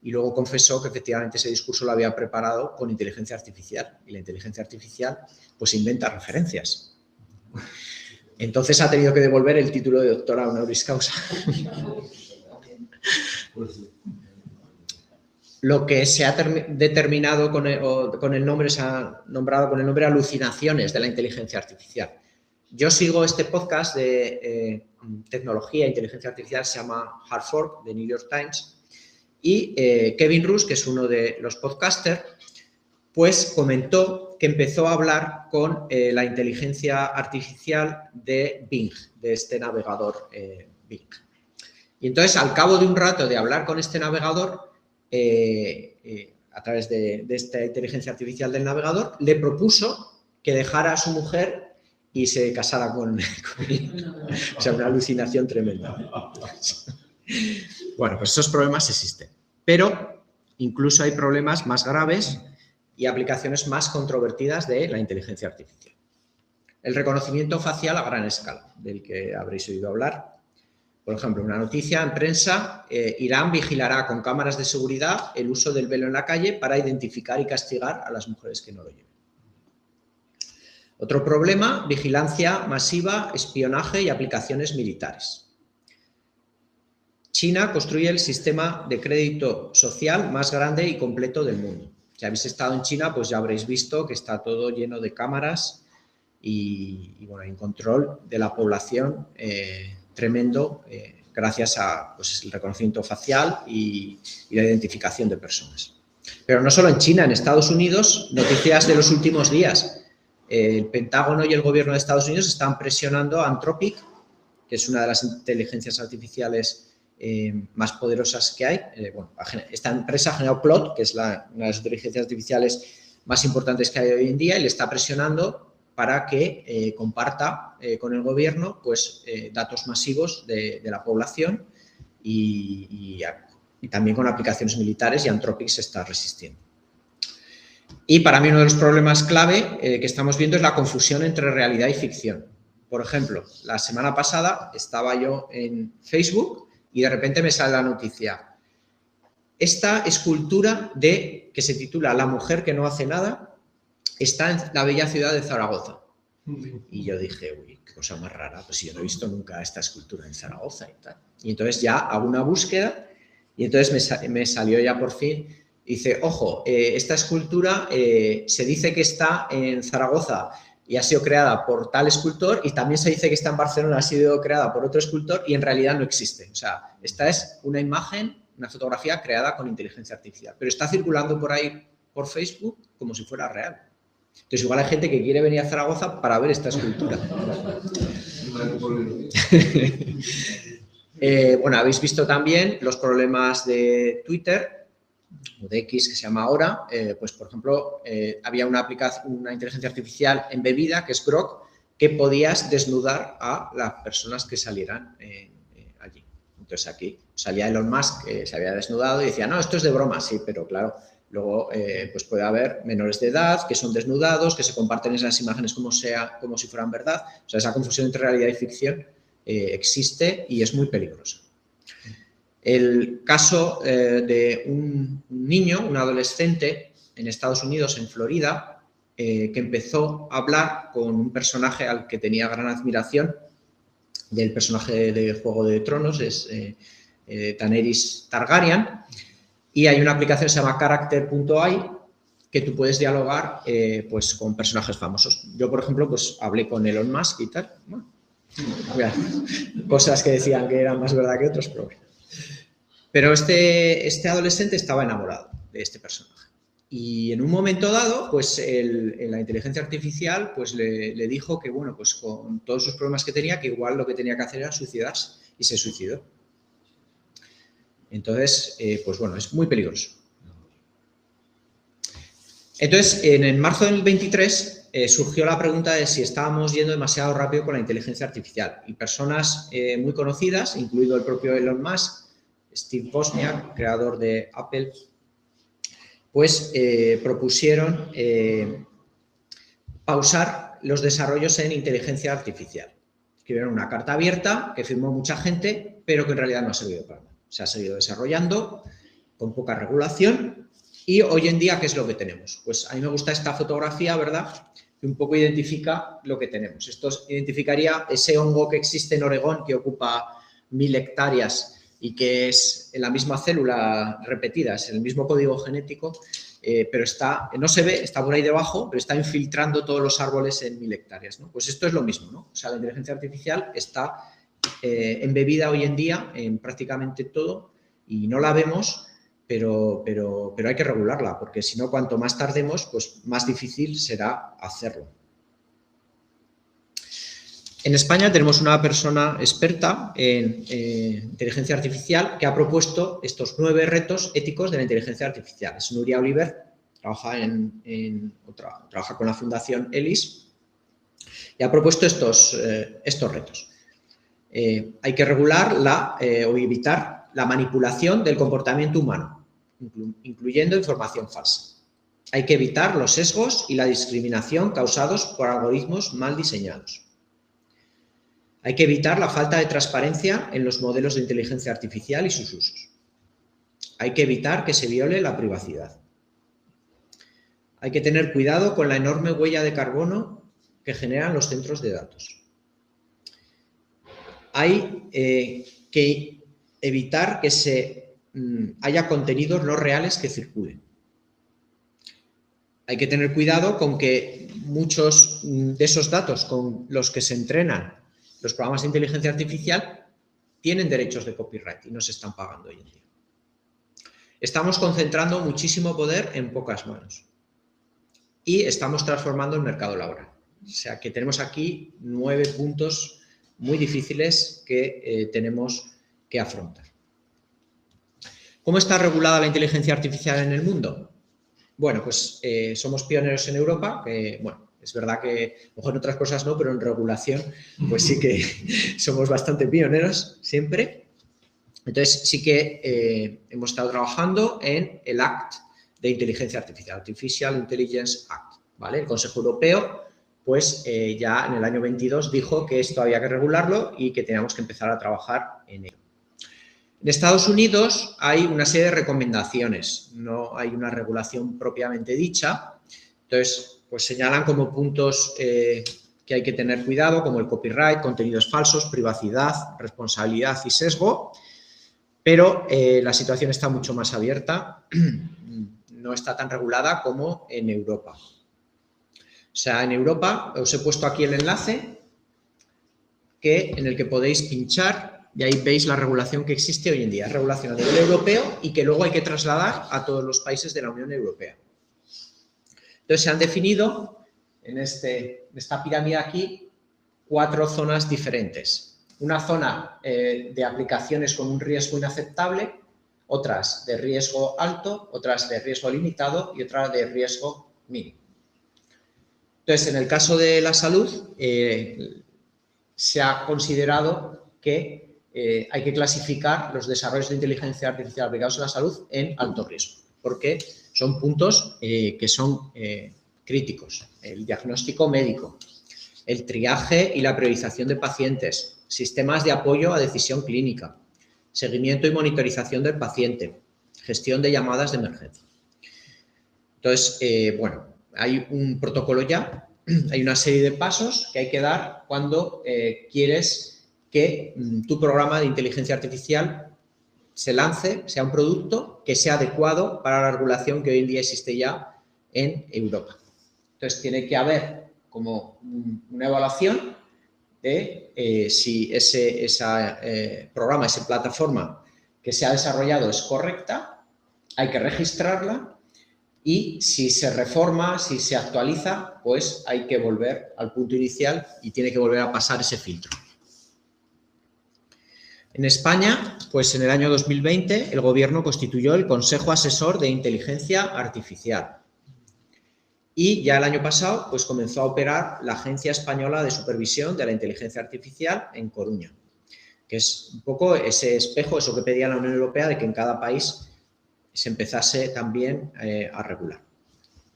Y luego confesó que efectivamente ese discurso lo había preparado con inteligencia artificial. Y la inteligencia artificial pues inventa referencias. Entonces ha tenido que devolver el título de doctora honoris causa. Lo que se ha determinado con el nombre, se ha nombrado con el nombre alucinaciones de la inteligencia artificial. Yo sigo este podcast de tecnología e inteligencia artificial, se llama Hard Fork, de New York Times, y Kevin Roose, que es uno de los podcasters, pues comentó que empezó a hablar con la inteligencia artificial de Bing, de este navegador Bing. Y entonces, al cabo de un rato de hablar con este navegador, a través de esta inteligencia artificial del navegador, le propuso que dejara a su mujer y se casara con él. O sea, una alucinación tremenda. Bueno, pues esos problemas existen. Pero incluso hay problemas más graves y aplicaciones más controvertidas de la inteligencia artificial. El reconocimiento facial a gran escala, del que habréis oído hablar. Por ejemplo, una noticia en prensa, Irán vigilará con cámaras de seguridad el uso del velo en la calle para identificar y castigar a las mujeres que no lo lleven. Otro problema, vigilancia masiva, espionaje y aplicaciones militares. China construye el sistema de crédito social más grande y completo del mundo. Si habéis estado en China, pues ya habréis visto que está todo lleno de cámaras y bueno, hay un control de la población tremendo gracias a pues, el reconocimiento facial y la identificación de personas. Pero no solo en China, en Estados Unidos, noticias de los últimos días. El Pentágono y el gobierno de Estados Unidos están presionando a Anthropic, que es una de las inteligencias artificiales más poderosas que hay. Bueno, esta empresa ha generado Claude, que es una de las inteligencias artificiales más importantes que hay hoy en día, y le está presionando para que comparta con el gobierno pues, datos masivos de la población y también con aplicaciones militares, y Anthropic se está resistiendo. Y para mí uno de los problemas clave que estamos viendo es la confusión entre realidad y ficción. Por ejemplo, la semana pasada estaba yo en Facebook y de repente me sale la noticia. Esta escultura que se titula La mujer que no hace nada está en la bella ciudad de Zaragoza. Y yo dije, uy, qué cosa más rara, pues yo no he visto nunca esta escultura en Zaragoza y tal. Y entonces ya hago una búsqueda y entonces me salió ya por fin. Dice, ojo, esta escultura se dice que está en Zaragoza y ha sido creada por tal escultor, y también se dice que está en Barcelona, ha sido creada por otro escultor y en realidad no existe. O sea, esta es una imagen, una fotografía creada con inteligencia artificial, pero está circulando por ahí, por Facebook, como si fuera real. Entonces, igual hay gente que quiere venir a Zaragoza para ver esta escultura. Bueno, habéis visto también los problemas de Twitter, o de X, que se llama ahora, pues por ejemplo, había una inteligencia artificial embebida, que es Grok, que podías desnudar a las personas que salieran allí. Entonces aquí salía Elon Musk, que se había desnudado y decía, no, esto es de broma, sí, pero claro, luego pues puede haber menores de edad que son desnudados, que se comparten esas imágenes como si fueran verdad. O sea, esa confusión entre realidad y ficción existe y es muy peligrosa. El caso de un niño, un adolescente en Estados Unidos, en Florida, que empezó a hablar con un personaje al que tenía gran admiración, del personaje de Juego de Tronos, es Daenerys Targaryen, y hay una aplicación que se llama Character.ai que tú puedes dialogar pues, con personajes famosos. Yo, por ejemplo, pues hablé con Elon Musk y tal. Bueno, cosas que decían que eran más verdad que otros, pero bueno. Pero este adolescente estaba enamorado de este personaje. Y en un momento dado, pues la inteligencia artificial pues, le dijo que, bueno, pues con todos sus problemas que tenía, que igual lo que tenía que hacer era suicidarse, y se suicidó. Entonces, pues bueno, es muy peligroso. Entonces, en marzo del 23 surgió la pregunta de si estábamos yendo demasiado rápido con la inteligencia artificial. Y personas muy conocidas, incluido el propio Elon Musk, Steve Wozniak, creador de Apple, pues propusieron pausar los desarrollos en inteligencia artificial. Escribieron una carta abierta que firmó mucha gente, pero que en realidad no ha servido para nada. Se ha seguido desarrollando con poca regulación y hoy en día, ¿qué es lo que tenemos? Pues a mí me gusta esta fotografía, ¿verdad?, que un poco identifica lo que tenemos. Esto identificaría ese hongo que existe en Oregón, que ocupa 1000 hectáreas y que es en la misma célula repetida, es el mismo código genético, pero no se ve, está por ahí debajo, pero está infiltrando todos los árboles en 1000 hectáreas, ¿no? Pues esto es lo mismo, ¿no? O sea, la inteligencia artificial está embebida hoy en día en prácticamente todo y no la vemos, pero hay que regularla, porque si no, cuanto más tardemos, pues más difícil será hacerlo. En España tenemos una persona experta en inteligencia artificial que ha propuesto estos 9 retos éticos de la inteligencia artificial. Es Nuria Oliver, trabaja con la Fundación ELIS y ha propuesto estos retos. Hay que regular o evitar la manipulación del comportamiento humano, incluyendo información falsa. Hay que evitar los sesgos y la discriminación causados por algoritmos mal diseñados. Hay que evitar la falta de transparencia en los modelos de inteligencia artificial y sus usos. Hay que evitar que se viole la privacidad. Hay que tener cuidado con la enorme huella de carbono que generan los centros de datos. Hay que evitar que haya contenidos no reales que circulen. Hay que tener cuidado con que muchos de esos datos con los que se entrenan los programas de inteligencia artificial tienen derechos de copyright y no se están pagando hoy en día. Estamos concentrando muchísimo poder en pocas manos y estamos transformando el mercado laboral. O sea que tenemos aquí 9 puntos muy difíciles que tenemos que afrontar. ¿Cómo está regulada la inteligencia artificial en el mundo? Bueno, pues somos pioneros en Europa, bueno, es verdad que, a lo mejor en otras cosas no, pero en regulación, pues sí que somos bastante pioneros siempre. Entonces, sí que hemos estado trabajando en el Act de Inteligencia Artificial, Artificial Intelligence Act, ¿vale? El Consejo Europeo, pues ya en el año 22 dijo que esto había que regularlo y que teníamos que empezar a trabajar en ello. En Estados Unidos hay una serie de recomendaciones, no hay una regulación propiamente dicha. Entonces, pues señalan como puntos que hay que tener cuidado, como el copyright, contenidos falsos, privacidad, responsabilidad y sesgo, pero la situación está mucho más abierta, no está tan regulada como en Europa. O sea, en Europa os he puesto aquí el enlace en el que podéis pinchar y ahí veis la regulación que existe hoy en día, regulación a nivel europeo y que luego hay que trasladar a todos los países de la Unión Europea. Entonces, se han definido en esta pirámide aquí 4 zonas diferentes. Una zona de aplicaciones con un riesgo inaceptable, otras de riesgo alto, otras de riesgo limitado y otras de riesgo mínimo. Entonces, en el caso de la salud, se ha considerado que hay que clasificar los desarrollos de inteligencia artificial aplicados a la salud en alto riesgo, porque son puntos que son críticos. El diagnóstico médico, el triaje y la priorización de pacientes, sistemas de apoyo a decisión clínica, seguimiento y monitorización del paciente, gestión de llamadas de emergencia. Entonces, bueno, hay un protocolo ya, hay una serie de pasos que hay que dar cuando quieres que tu programa de inteligencia artificial se lance, sea un producto que sea adecuado para la regulación que hoy en día existe ya en Europa. Entonces, tiene que haber como una evaluación de si ese programa, esa plataforma que se ha desarrollado es correcta, hay que registrarla y si se reforma, si se actualiza, pues hay que volver al punto inicial y tiene que volver a pasar ese filtro. En España, pues en el año 2020, el Gobierno constituyó el Consejo Asesor de Inteligencia Artificial. Y ya el año pasado, pues comenzó a operar la Agencia Española de Supervisión de la Inteligencia Artificial en Coruña, que es un poco ese espejo, eso que pedía la Unión Europea, de que en cada país se empezase también a regular.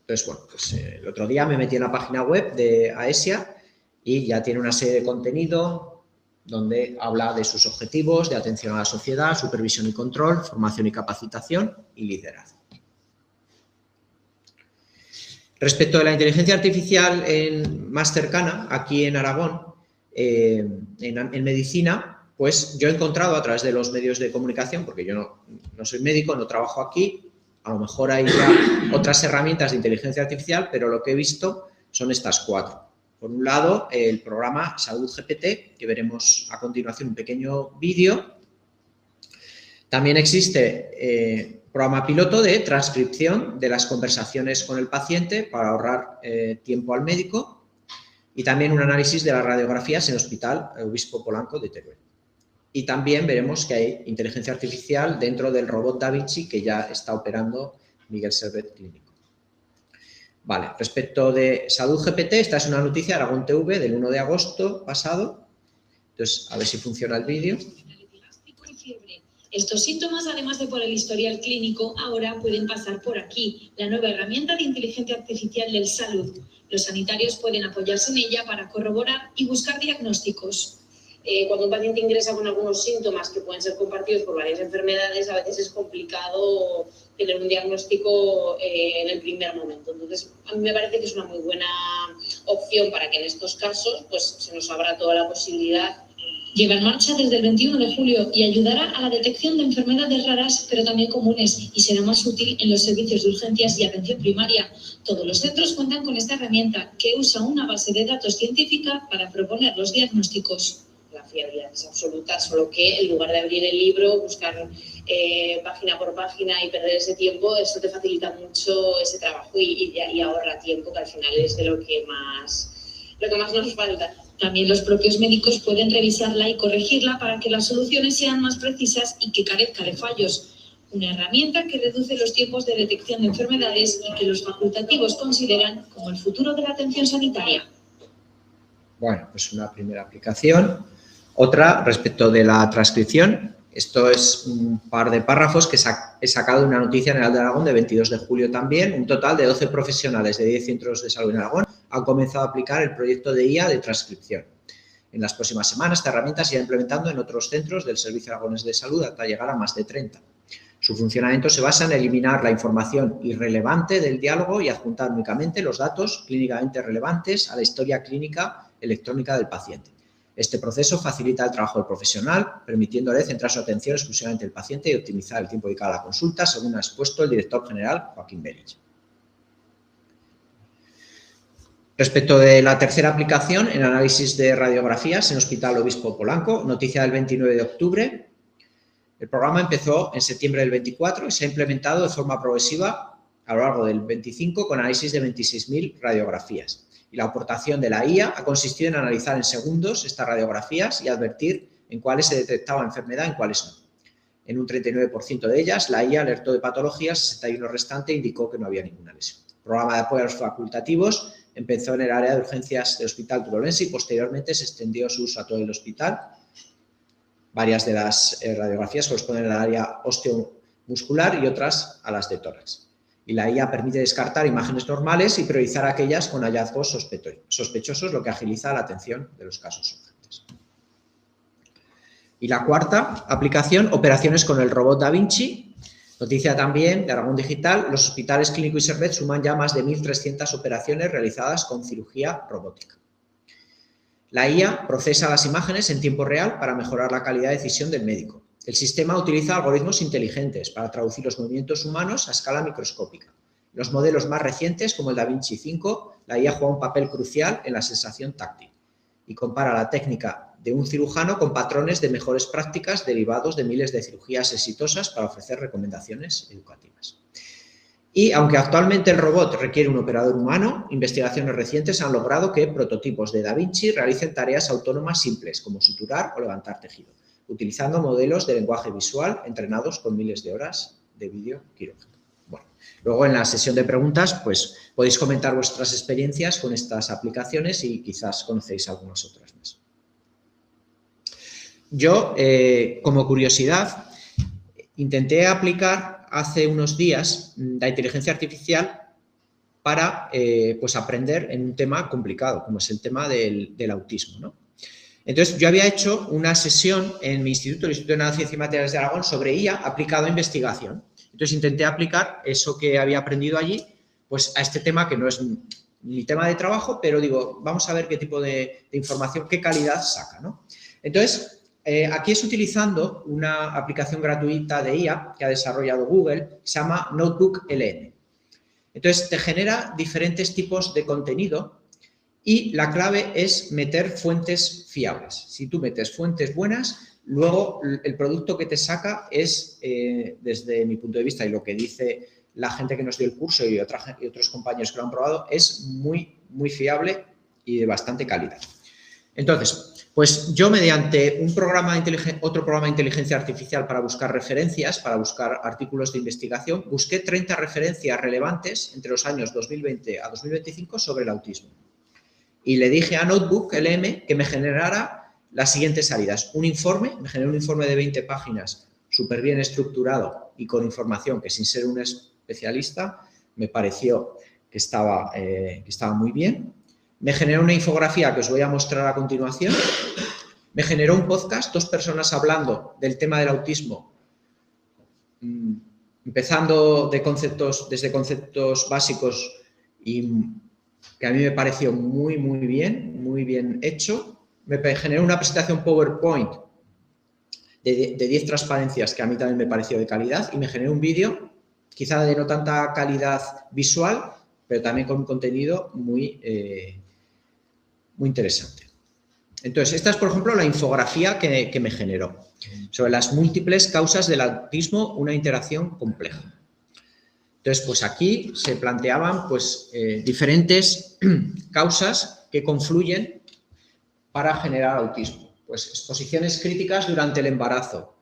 Entonces, bueno, pues el otro día me metí en la página web de AESIA y ya tiene una serie de contenido donde habla de sus objetivos, de atención a la sociedad, supervisión y control, formación y capacitación y liderazgo. Respecto de la inteligencia artificial más cercana, aquí en Aragón, en medicina, pues yo he encontrado a través de los medios de comunicación, porque yo no soy médico, no trabajo aquí, a lo mejor hay ya otras herramientas de inteligencia artificial, pero lo que he visto son estas 4. Por un lado, el programa Salud GPT, que veremos a continuación un pequeño vídeo. También existe programa piloto de transcripción de las conversaciones con el paciente para ahorrar tiempo al médico y también un análisis de las radiografías en el Hospital Obispo Polanco de Teruel. Y también veremos que hay inteligencia artificial dentro del robot Da Vinci que ya está operando Miguel Servet Clínico. Vale, respecto de Salud GPT, esta es una noticia de Aragón TV del 1 de agosto pasado. Entonces, a ver si funciona el vídeo. Estos síntomas, además de por el historial clínico, ahora pueden pasar por aquí, la nueva herramienta de inteligencia artificial del Salud. Los sanitarios pueden apoyarse en ella para corroborar y buscar diagnósticos. Cuando un paciente ingresa con algunos síntomas que pueden ser compartidos por varias enfermedades, a veces es complicado tener un diagnóstico en el primer momento. Entonces, a mí me parece que es una muy buena opción para que en estos casos pues, se nos abra toda la posibilidad. Lleva en marcha desde el 21 de julio y ayudará a la detección de enfermedades raras, pero también comunes, y será más útil en los servicios de urgencias y atención primaria. Todos los centros cuentan con esta herramienta, que usa una base de datos científica para proponer los diagnósticos. La fiabilidad es absoluta, solo que en lugar de abrir el libro, buscar página por página y perder ese tiempo, eso te facilita mucho ese trabajo y ahorra tiempo, que al final es de lo que más nos falta. También los propios médicos pueden revisarla y corregirla para que las soluciones sean más precisas y que carezca de fallos. Una herramienta que reduce los tiempos de detección de enfermedades y que los facultativos consideran como el futuro de la atención sanitaria. Bueno, pues una primera aplicación. Otra, respecto de la transcripción, esto es un par de párrafos que he sacado de una noticia en el de Aragón de 22 de julio también. Un total de 12 profesionales de 10 centros de salud en Aragón han comenzado a aplicar el proyecto de IA de transcripción. En las próximas semanas, esta herramienta se irá implementando en otros centros del Servicio Aragonés de Salud hasta llegar a más de 30. Su funcionamiento se basa en eliminar la información irrelevante del diálogo y adjuntar únicamente los datos clínicamente relevantes a la historia clínica electrónica del paciente. Este proceso facilita el trabajo del profesional, permitiéndole centrar su atención exclusivamente en el paciente y optimizar el tiempo dedicado a la consulta, según ha expuesto el director general Joaquín Belich. Respecto de la tercera aplicación, en análisis de radiografías en Hospital Obispo Polanco, noticia del 29 de octubre, el programa empezó en septiembre del 24 y se ha implementado de forma progresiva a lo largo del 25 con análisis de 26.000 radiografías. Y la aportación de la IA ha consistido en analizar en segundos estas radiografías y advertir en cuáles se detectaba enfermedad y en cuáles no. En un 39% de ellas, la IA alertó de patologías, 61 restante indicó que no había ninguna lesión. El programa de apoyo a los facultativos empezó en el área de urgencias del Hospital Turolense y posteriormente se extendió su uso a todo el hospital. Varias de las radiografías corresponden al área osteomuscular y otras a las de tórax. Y la IA permite descartar imágenes normales y priorizar aquellas con hallazgos sospechosos, lo que agiliza la atención de los casos urgentes. Y la cuarta aplicación, operaciones con el robot Da Vinci. Noticia también de Aragón Digital, los hospitales Clínico y Servet suman ya más de 1.300 operaciones realizadas con cirugía robótica. La IA procesa las imágenes en tiempo real para mejorar la calidad de decisión del médico. El sistema utiliza algoritmos inteligentes para traducir los movimientos humanos a escala microscópica. Los modelos más recientes, como el DaVinci 5, la IA juega un papel crucial en la sensación táctil y compara la técnica de un cirujano con patrones de mejores prácticas derivados de miles de cirugías exitosas para ofrecer recomendaciones educativas. Y aunque actualmente el robot requiere un operador humano, investigaciones recientes han logrado que prototipos de DaVinci realicen tareas autónomas simples, como suturar o levantar tejido, utilizando modelos de lenguaje visual entrenados con miles de horas de vídeo quirúrgico. Bueno, luego en la sesión de preguntas, pues podéis comentar vuestras experiencias con estas aplicaciones y quizás conocéis algunas otras más. Yo, como curiosidad, intenté aplicar hace unos días la inteligencia artificial para pues aprender en un tema complicado, como es el tema del autismo, ¿no? Entonces, yo había hecho una sesión en mi instituto, el Instituto de Ciencias y Materiales de Aragón, sobre IA aplicado a investigación. Entonces, intenté aplicar eso que había aprendido allí pues, a este tema que no es mi tema de trabajo, pero digo, vamos a ver qué tipo de información, qué calidad saca, ¿no? Entonces, aquí es utilizando una aplicación gratuita de IA que ha desarrollado Google, que se llama NotebookLM. Entonces, te genera diferentes tipos de contenido y la clave es meter fuentes fiables. Si tú metes fuentes buenas, luego el producto que te saca es, desde mi punto de vista y lo que dice la gente que nos dio el curso y otros compañeros que lo han probado, es muy, muy fiable y de bastante calidad. Entonces, pues yo mediante otro programa de inteligencia artificial para buscar referencias, para buscar artículos de investigación, busqué 30 referencias relevantes entre los años 2020 a 2025 sobre el autismo. Y le dije a NotebookLM que me generara las siguientes salidas. Un informe, me generó un informe de 20 páginas súper bien estructurado y con información que sin ser un especialista me pareció que estaba muy bien. Me generó una infografía que os voy a mostrar a continuación. Me generó un podcast, 2 personas hablando del tema del autismo, empezando desde conceptos básicos y que a mí me pareció muy bien hecho. Me generó una presentación PowerPoint de 10 transparencias que a mí también me pareció de calidad y me generó un vídeo, quizá de no tanta calidad visual, pero también con un contenido muy interesante. Entonces, esta es, por ejemplo, la infografía que me generó sobre las múltiples causas del autismo, una interacción compleja. Entonces, pues aquí se planteaban pues, diferentes causas que confluyen para generar autismo. Pues exposiciones críticas durante el embarazo,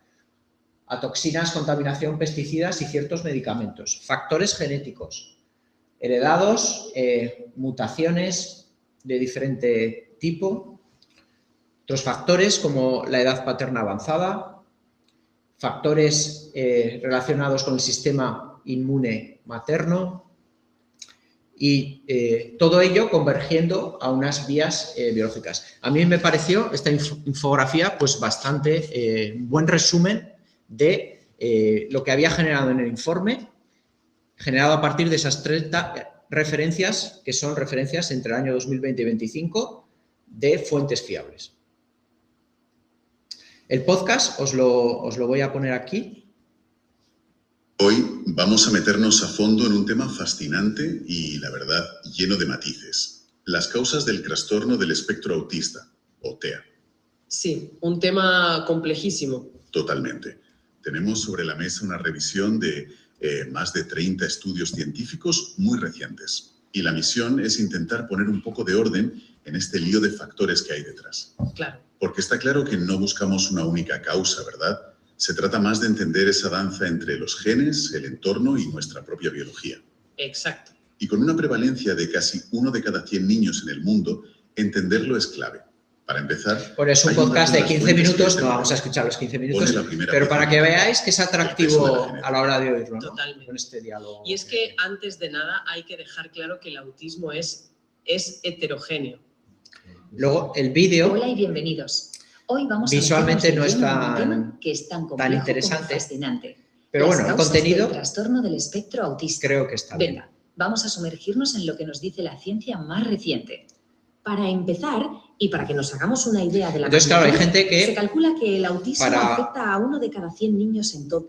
a toxinas, contaminación, pesticidas y ciertos medicamentos, factores genéticos, heredados, mutaciones de diferente tipo, otros factores como la edad paterna avanzada, factores relacionados con el sistema inmune materno y todo ello convergiendo a unas vías biológicas. A mí me pareció esta infografía pues bastante buen resumen de lo que había generado en el informe, generado a partir de esas 30 referencias, que son referencias entre el año 2020 y 2025 de fuentes fiables. El podcast os lo voy a poner aquí. Hoy vamos a meternos a fondo en un tema fascinante y, la verdad, lleno de matices. Las causas del trastorno del espectro autista, o TEA. Sí, un tema complejísimo. Totalmente. Tenemos sobre la mesa una revisión de más de 30 estudios científicos muy recientes. Y la misión es intentar poner un poco de orden en este lío de factores que hay detrás. Claro. Porque está claro que no buscamos una única causa, ¿verdad? Se trata más de entender esa danza entre los genes, el entorno y nuestra propia biología. Exacto. Y con una prevalencia de casi 1 de cada 100 niños en el mundo, entenderlo es clave. Para empezar... Por eso un podcast de 15 minutos, no vamos a escuchar los 15 minutos, pero para que veáis que es atractivo a la hora de oírlo, ¿no? Totalmente. Con este diálogo. Y es que antes de nada hay que dejar claro que el autismo es heterogéneo. Luego el vídeo... Hola y bienvenidos. Hoy vamos visualmente a no es un tema que es tan tan complejo interesante. como fascinante. Pero Las bueno, el causas contenido del trastorno del espectro autista. creo que está bien. Venga, vamos a sumergirnos en lo que nos dice la ciencia más reciente. Para empezar, y para que nos hagamos una idea de la Entonces, claro, hay magnitud, gente que se calcula que el autismo para- afecta a 1 de cada 100 niños en todo.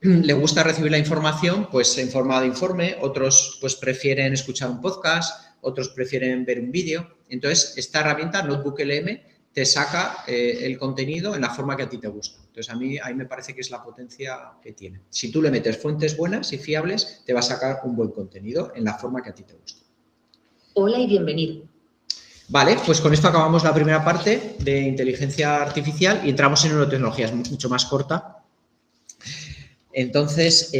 le gusta recibir la información pues en forma de informe, otros pues prefieren escuchar un podcast, otros prefieren ver un vídeo. Entonces, esta herramienta, Notebook LM, te saca el contenido en la forma que a ti te gusta. Entonces, ahí me parece que es la potencia que tiene. Si tú le metes fuentes buenas y fiables, te va a sacar un buen contenido en la forma que a ti te gusta. Hola y bienvenido. Vale, pues con esto acabamos la primera parte de inteligencia artificial y entramos en neurotecnologías, mucho más corta. Entonces,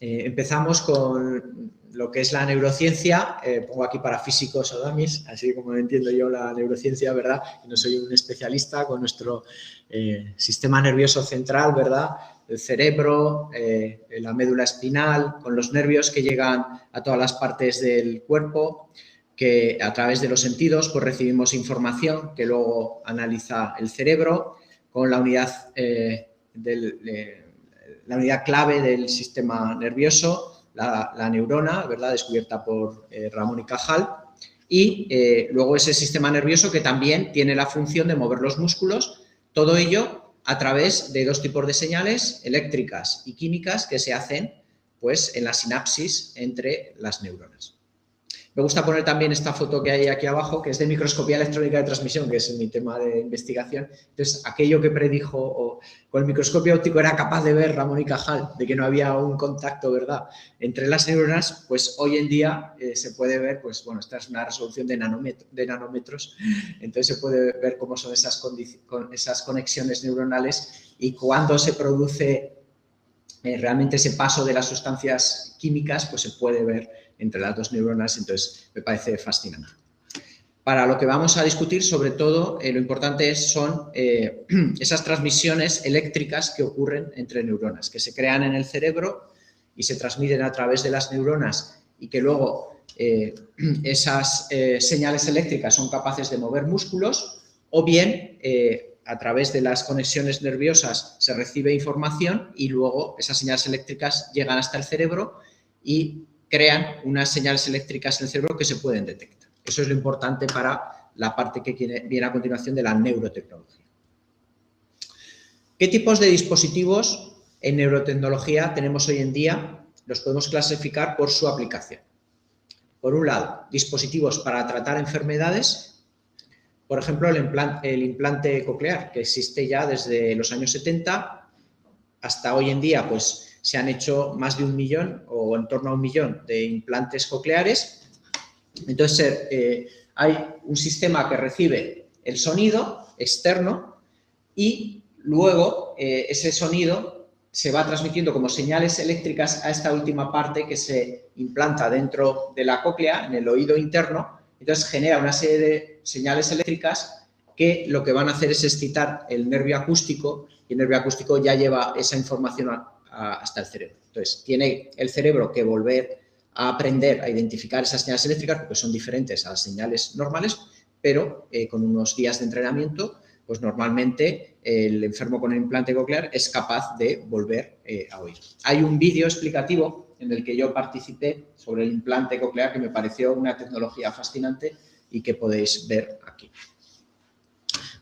empezamos con lo que es la neurociencia. Pongo aquí para físicos o dummies, así como entiendo yo la neurociencia, ¿verdad? Y no soy un especialista con nuestro sistema nervioso central, ¿verdad? El cerebro, la médula espinal, con los nervios que llegan a todas las partes del cuerpo, que a través de los sentidos pues recibimos información que luego analiza el cerebro, con la unidad la unidad clave del sistema nervioso, la neurona, ¿verdad?, descubierta por Ramón y Cajal, y luego ese sistema nervioso que también tiene la función de mover los músculos, todo ello a través de 2 tipos de señales, eléctricas y químicas, que se hacen pues, en la sinapsis entre las neuronas. Me gusta poner también esta foto que hay aquí abajo, que es de microscopía electrónica de transmisión, que es mi tema de investigación. Entonces, aquello que predijo con el microscopio óptico era capaz de ver Ramón y Cajal, de que no había un contacto, ¿verdad?, entre las neuronas, pues hoy en día se puede ver, pues bueno, esta es una resolución de nanómetros, entonces se puede ver cómo son esas conexiones neuronales y cuando se produce realmente ese paso de las sustancias químicas, pues se puede ver entre las 2 neuronas, entonces me parece fascinante. Para lo que vamos a discutir, sobre todo, lo importante son esas transmisiones eléctricas que ocurren entre neuronas, que se crean en el cerebro y se transmiten a través de las neuronas y que luego esas señales eléctricas son capaces de mover músculos o bien a través de las conexiones nerviosas se recibe información y luego esas señales eléctricas llegan hasta el cerebro y crean unas señales eléctricas en el cerebro que se pueden detectar. Eso es lo importante para la parte que viene a continuación de la neurotecnología. ¿Qué tipos de dispositivos en neurotecnología tenemos hoy en día? Los podemos clasificar por su aplicación. Por un lado, dispositivos para tratar enfermedades, por ejemplo, el implante coclear, que existe ya desde los años 70 hasta hoy en día, pues se han hecho más de 1 millón o en torno a 1 millón de implantes cocleares. Entonces, hay un sistema que recibe el sonido externo y luego ese sonido se va transmitiendo como señales eléctricas a esta última parte que se implanta dentro de la cóclea, en el oído interno. Entonces, genera una serie de señales eléctricas que lo que van a hacer es excitar el nervio acústico y el nervio acústico ya lleva esa información hasta el cerebro. Entonces, tiene el cerebro que volver a aprender a identificar esas señales eléctricas porque son diferentes a las señales normales, pero con unos días de entrenamiento, pues normalmente el enfermo con el implante coclear es capaz de volver a oír. Hay un vídeo explicativo en el que yo participé sobre el implante coclear que me pareció una tecnología fascinante y que podéis ver aquí.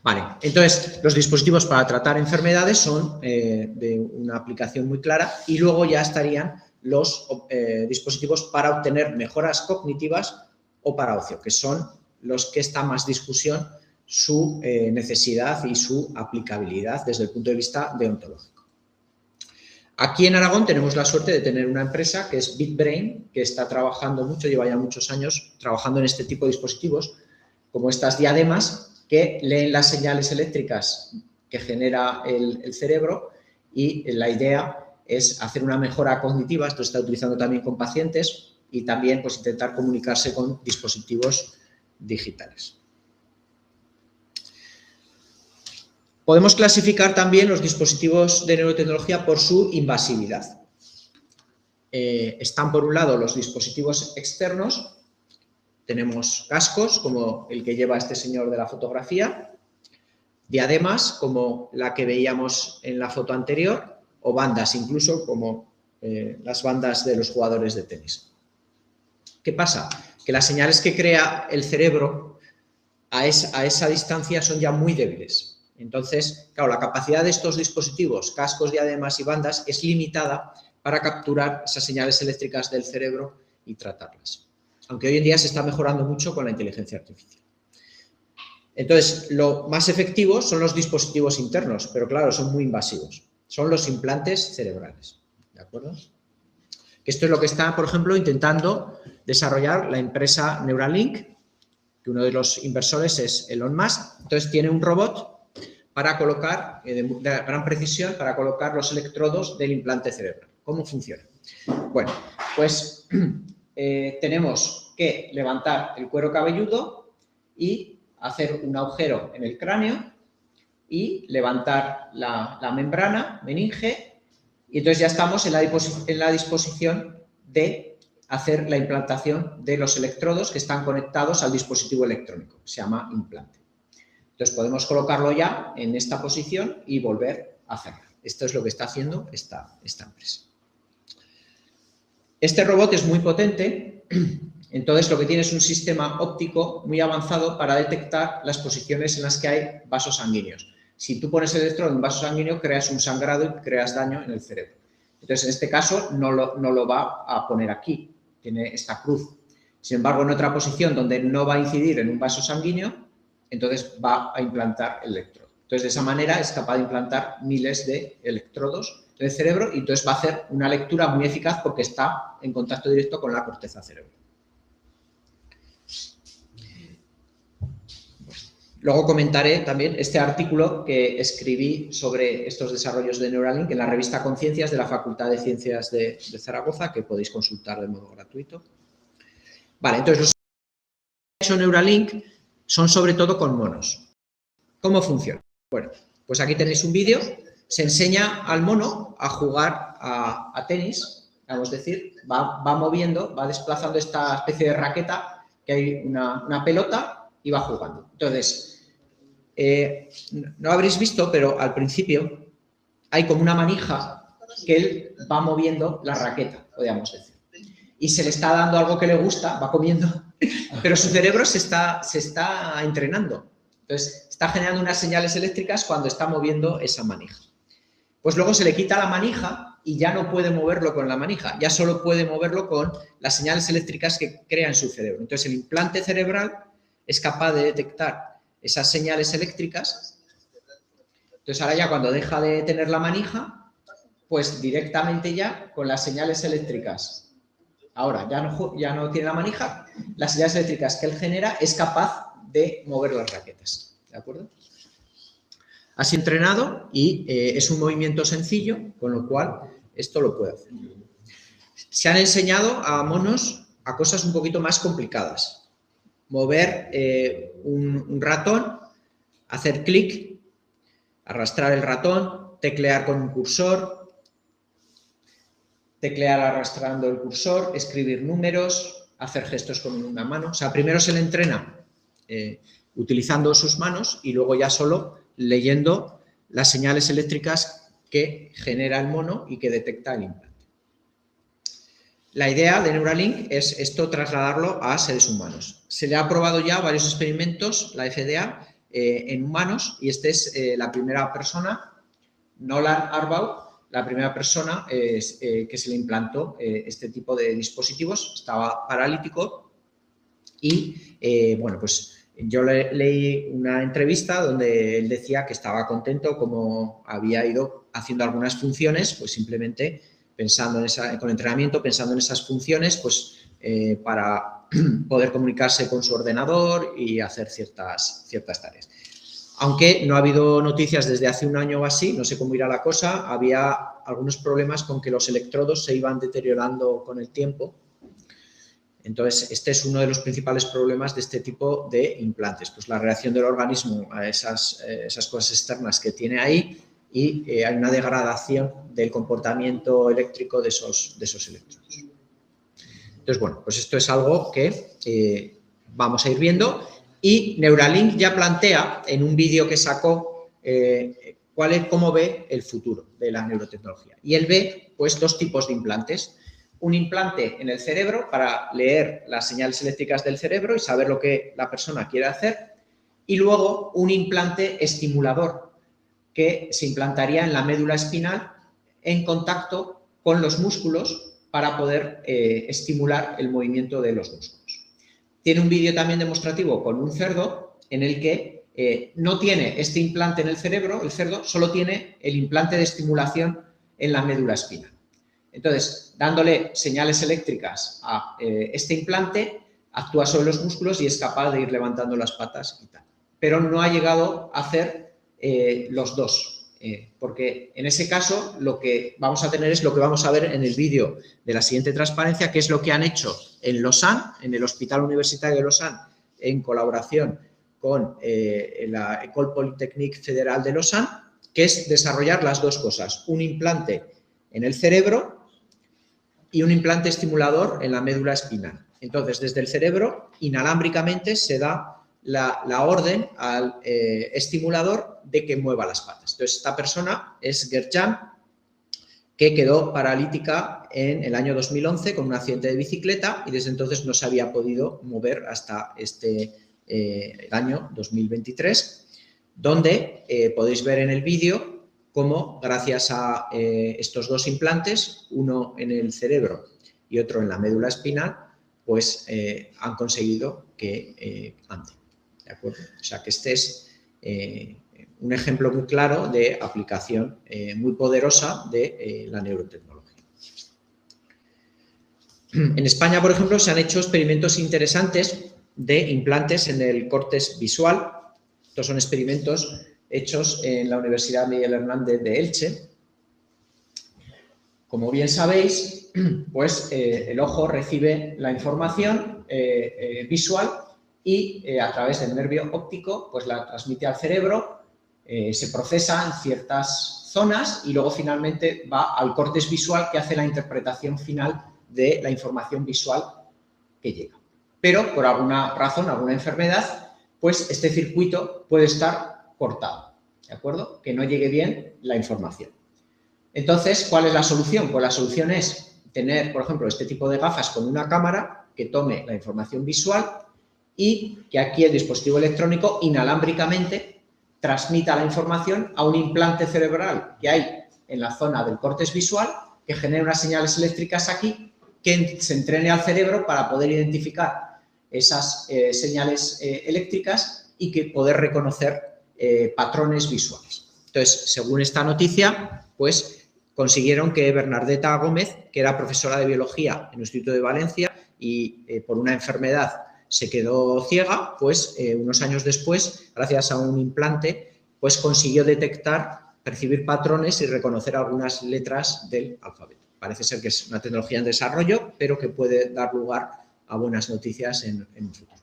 Vale, entonces los dispositivos para tratar enfermedades son de una aplicación muy clara y luego ya estarían los dispositivos para obtener mejoras cognitivas o para ocio, que son los que está más discusión su necesidad y su aplicabilidad desde el punto de vista deontológico. Aquí en Aragón tenemos la suerte de tener una empresa que es BitBrain, que está trabajando mucho, lleva ya muchos años trabajando en este tipo de dispositivos, como estas diademas, que leen las señales eléctricas que genera el cerebro y la idea es hacer una mejora cognitiva. Esto se está utilizando también con pacientes y también pues, intentar comunicarse con dispositivos digitales. Podemos clasificar también los dispositivos de neurotecnología por su invasividad. Están por un lado los dispositivos externos. Tenemos cascos, como el que lleva este señor de la fotografía, diademas, como la que veíamos en la foto anterior, o bandas incluso, como las bandas de los jugadores de tenis. ¿Qué pasa? Que las señales que crea el cerebro a esa distancia son ya muy débiles. Entonces, claro, la capacidad de estos dispositivos, cascos, diademas y bandas, es limitada para capturar esas señales eléctricas del cerebro y tratarlas. Aunque hoy en día se está mejorando mucho con la inteligencia artificial. Entonces, lo más efectivo son los dispositivos internos, pero claro, son muy invasivos. Son los implantes cerebrales. ¿De acuerdo? Esto es lo que está, por ejemplo, intentando desarrollar la empresa Neuralink, que uno de los inversores es Elon Musk. Entonces, tiene un robot para colocar, de gran precisión, para colocar los electrodos del implante cerebral. ¿Cómo funciona? Bueno, pues tenemos que levantar el cuero cabelludo y hacer un agujero en el cráneo y levantar la membrana, meninge, y entonces ya estamos en la disposición de hacer la implantación de los electrodos que están conectados al dispositivo electrónico, que se llama implante. Entonces podemos colocarlo ya en esta posición y volver a hacerlo. Esto es lo que está haciendo esta empresa. Este robot es muy potente, entonces lo que tiene es un sistema óptico muy avanzado para detectar las posiciones en las que hay vasos sanguíneos. Si tú pones el electrodo en un vaso sanguíneo, creas un sangrado y creas daño en el cerebro. Entonces, en este caso, no lo va a poner aquí, tiene esta cruz. Sin embargo, en otra posición donde no va a incidir en un vaso sanguíneo, entonces va a implantar el electrodo. Entonces, de esa manera es capaz de implantar miles de electrodos en el cerebro y entonces va a hacer una lectura muy eficaz porque está en contacto directo con la corteza cerebral. Luego comentaré también este artículo que escribí sobre estos desarrollos de Neuralink en la revista Conciencias de la Facultad de Ciencias de Zaragoza, que podéis consultar de modo gratuito. Vale, entonces los que ha hecho Neuralink son sobre todo con monos. ¿Cómo funciona? Bueno, pues aquí tenéis un vídeo. Se enseña al mono a jugar a tenis, vamos a decir, va moviendo, va desplazando esta especie de raqueta, que hay una pelota y va jugando. Entonces, no habréis visto, pero al principio hay como una manija que él va moviendo la raqueta, podríamos decir. Y se le está dando algo que le gusta, va comiendo, pero su cerebro se está entrenando. Entonces, está generando unas señales eléctricas cuando está moviendo esa manija. Pues luego se le quita la manija y ya no puede moverlo con la manija, ya solo puede moverlo con las señales eléctricas que crea en su cerebro. Entonces, el implante cerebral es capaz de detectar esas señales eléctricas. Entonces, ahora ya cuando deja de tener la manija, pues directamente ya con las señales eléctricas, ahora ya no tiene la manija, las señales eléctricas que él genera es capaz de mover las raquetas. ¿De acuerdo? Así entrenado y es un movimiento sencillo, con lo cual esto lo puede hacer. Se han enseñado a monos a cosas un poquito más complicadas. Mover un ratón, hacer clic, arrastrar el ratón, teclear con un cursor, teclear arrastrando el cursor, escribir números, hacer gestos con una mano. O sea, primero se le entrena utilizando sus manos y luego ya solo leyendo las señales eléctricas que genera el mono y que detecta el implante. La idea de Neuralink es esto trasladarlo a seres humanos. Se le ha probado ya varios experimentos, la FDA, en humanos, y esta es la primera persona, Nolan Arbaugh, la primera persona que se le implantó este tipo de dispositivos. Estaba paralítico y, bueno, pues yo leí una entrevista donde él decía que estaba contento como había ido haciendo algunas funciones, pues simplemente pensando con entrenamiento, pensando en esas funciones, pues para poder comunicarse con su ordenador y hacer ciertas tareas. Aunque no ha habido noticias desde hace un año o así, no sé cómo irá la cosa, había algunos problemas con que los electrodos se iban deteriorando con el tiempo. Entonces, este es uno de los principales problemas de este tipo de implantes, pues la reacción del organismo a esas cosas externas que tiene ahí y hay una degradación del comportamiento eléctrico de esos electrodos. Entonces, bueno, pues esto es algo que vamos a ir viendo y Neuralink ya plantea en un vídeo que sacó cómo ve el futuro de la neurotecnología. Y él ve pues 2 tipos de implantes. Un implante en el cerebro para leer las señales eléctricas del cerebro y saber lo que la persona quiere hacer. Y luego un implante estimulador que se implantaría en la médula espinal en contacto con los músculos para poder estimular el movimiento de los músculos. Tiene un vídeo también demostrativo con un cerdo en el que no tiene este implante en el cerebro, el cerdo solo tiene el implante de estimulación en la médula espinal. Entonces, dándole señales eléctricas a este implante, actúa sobre los músculos y es capaz de ir levantando las patas y tal. Pero no ha llegado a hacer los dos, porque en ese caso lo que vamos a tener es lo que vamos a ver en el vídeo de la siguiente transparencia, que es lo que han hecho en Lausanne, en el Hospital Universitario de Lausanne, en colaboración con la École Polytechnique Fédérale de Lausanne, que es desarrollar las 2 cosas, un implante en el cerebro y un implante estimulador en la médula espinal. Entonces, desde el cerebro, inalámbricamente, se da la orden al estimulador de que mueva las patas. Entonces, esta persona es Gertjan, que quedó paralítica en el año 2011 con un accidente de bicicleta y desde entonces no se había podido mover hasta el año 2023, donde podéis ver en el vídeo cómo gracias a estos 2 implantes, uno en el cerebro y otro en la médula espinal, pues han conseguido que ande. ¿De acuerdo? O sea que este es un ejemplo muy claro de aplicación muy poderosa de la neurotecnología. En España, por ejemplo, se han hecho experimentos interesantes de implantes en el córtex visual. Estos son experimentos hechos en la Universidad Miguel Hernández de Elche. Como bien sabéis, pues el ojo recibe la información visual y a través del nervio óptico pues la transmite al cerebro, se procesa en ciertas zonas y luego finalmente va al córtex visual que hace la interpretación final de la información visual que llega. Pero por alguna razón, alguna enfermedad, pues este circuito puede estar cortado, ¿de acuerdo? Que no llegue bien la información. Entonces, ¿cuál es la solución? Pues la solución es tener, por ejemplo, este tipo de gafas con una cámara que tome la información visual y que aquí el dispositivo electrónico inalámbricamente transmita la información a un implante cerebral que hay en la zona del córtex visual que genere unas señales eléctricas aquí que se entrene al cerebro para poder identificar esas señales eléctricas y que poder reconocer patrones visuales. Entonces, según esta noticia, pues consiguieron que Bernardeta Gómez, que era profesora de biología en el Instituto de Valencia y por una enfermedad se quedó ciega, pues unos años después, gracias a un implante, pues consiguió detectar, percibir patrones y reconocer algunas letras del alfabeto. Parece ser que es una tecnología en desarrollo, pero que puede dar lugar a buenas noticias en un futuro.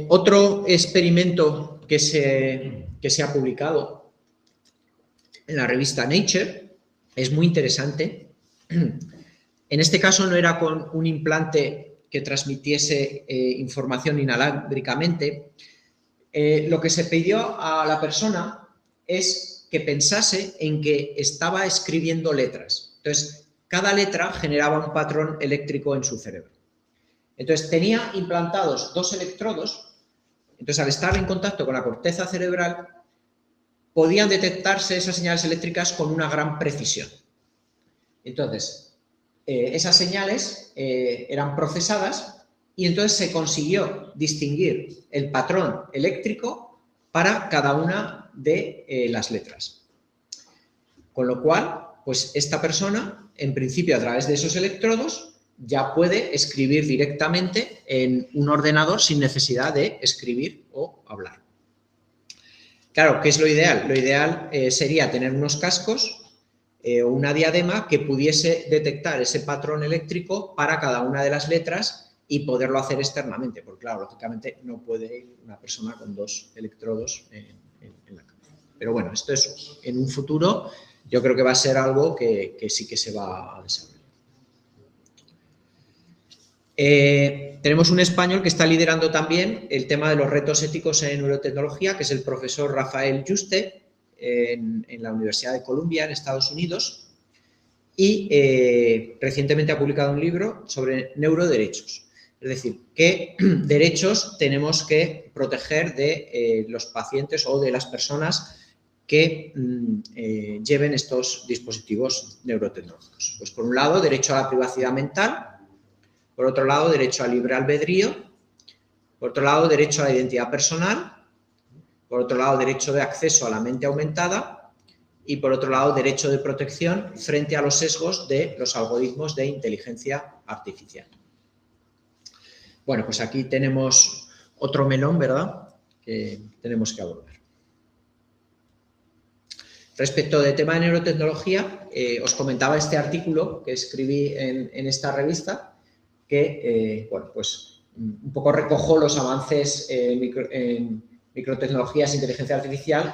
Otro experimento que se ha publicado en la revista Nature es muy interesante. En este caso no era con un implante que transmitiese información inalámbricamente. Lo que se pidió a la persona es que pensase en que estaba escribiendo letras. Entonces, cada letra generaba un patrón eléctrico en su cerebro. Entonces, tenía implantados 2 electrodos. Entonces, al estar en contacto con la corteza cerebral, podían detectarse esas señales eléctricas con una gran precisión. Entonces, esas señales eran procesadas y entonces se consiguió distinguir el patrón eléctrico para cada una de las letras. Con lo cual, pues esta persona, en principio, a través de esos electrodos, ya puede escribir directamente en un ordenador sin necesidad de escribir o hablar. Claro, ¿qué es lo ideal? Lo ideal sería tener unos cascos o una diadema que pudiese detectar ese patrón eléctrico para cada una de las letras y poderlo hacer externamente, porque claro, lógicamente no puede ir una persona con 2 electrodos en la cabeza. Pero bueno, esto es en un futuro, yo creo que va a ser algo que sí que se va a desarrollar. Tenemos un español que está liderando también el tema de los retos éticos en neurotecnología, que es el profesor Rafael Yuste, en la Universidad de Columbia, en Estados Unidos, y recientemente ha publicado un libro sobre neuroderechos. Es decir, qué derechos tenemos que proteger de los pacientes o de las personas que lleven estos dispositivos neurotecnológicos. Pues por un lado, derecho a la privacidad mental, por otro lado, derecho al libre albedrío, por otro lado, derecho a la identidad personal, por otro lado, derecho de acceso a la mente aumentada y, por otro lado, derecho de protección frente a los sesgos de los algoritmos de inteligencia artificial. Bueno, pues aquí tenemos otro melón, ¿verdad?, que tenemos que abordar. Respecto del tema de neurotecnología, os comentaba este artículo que escribí en esta revista, que, bueno, pues un poco recojo los avances en microtecnologías e inteligencia artificial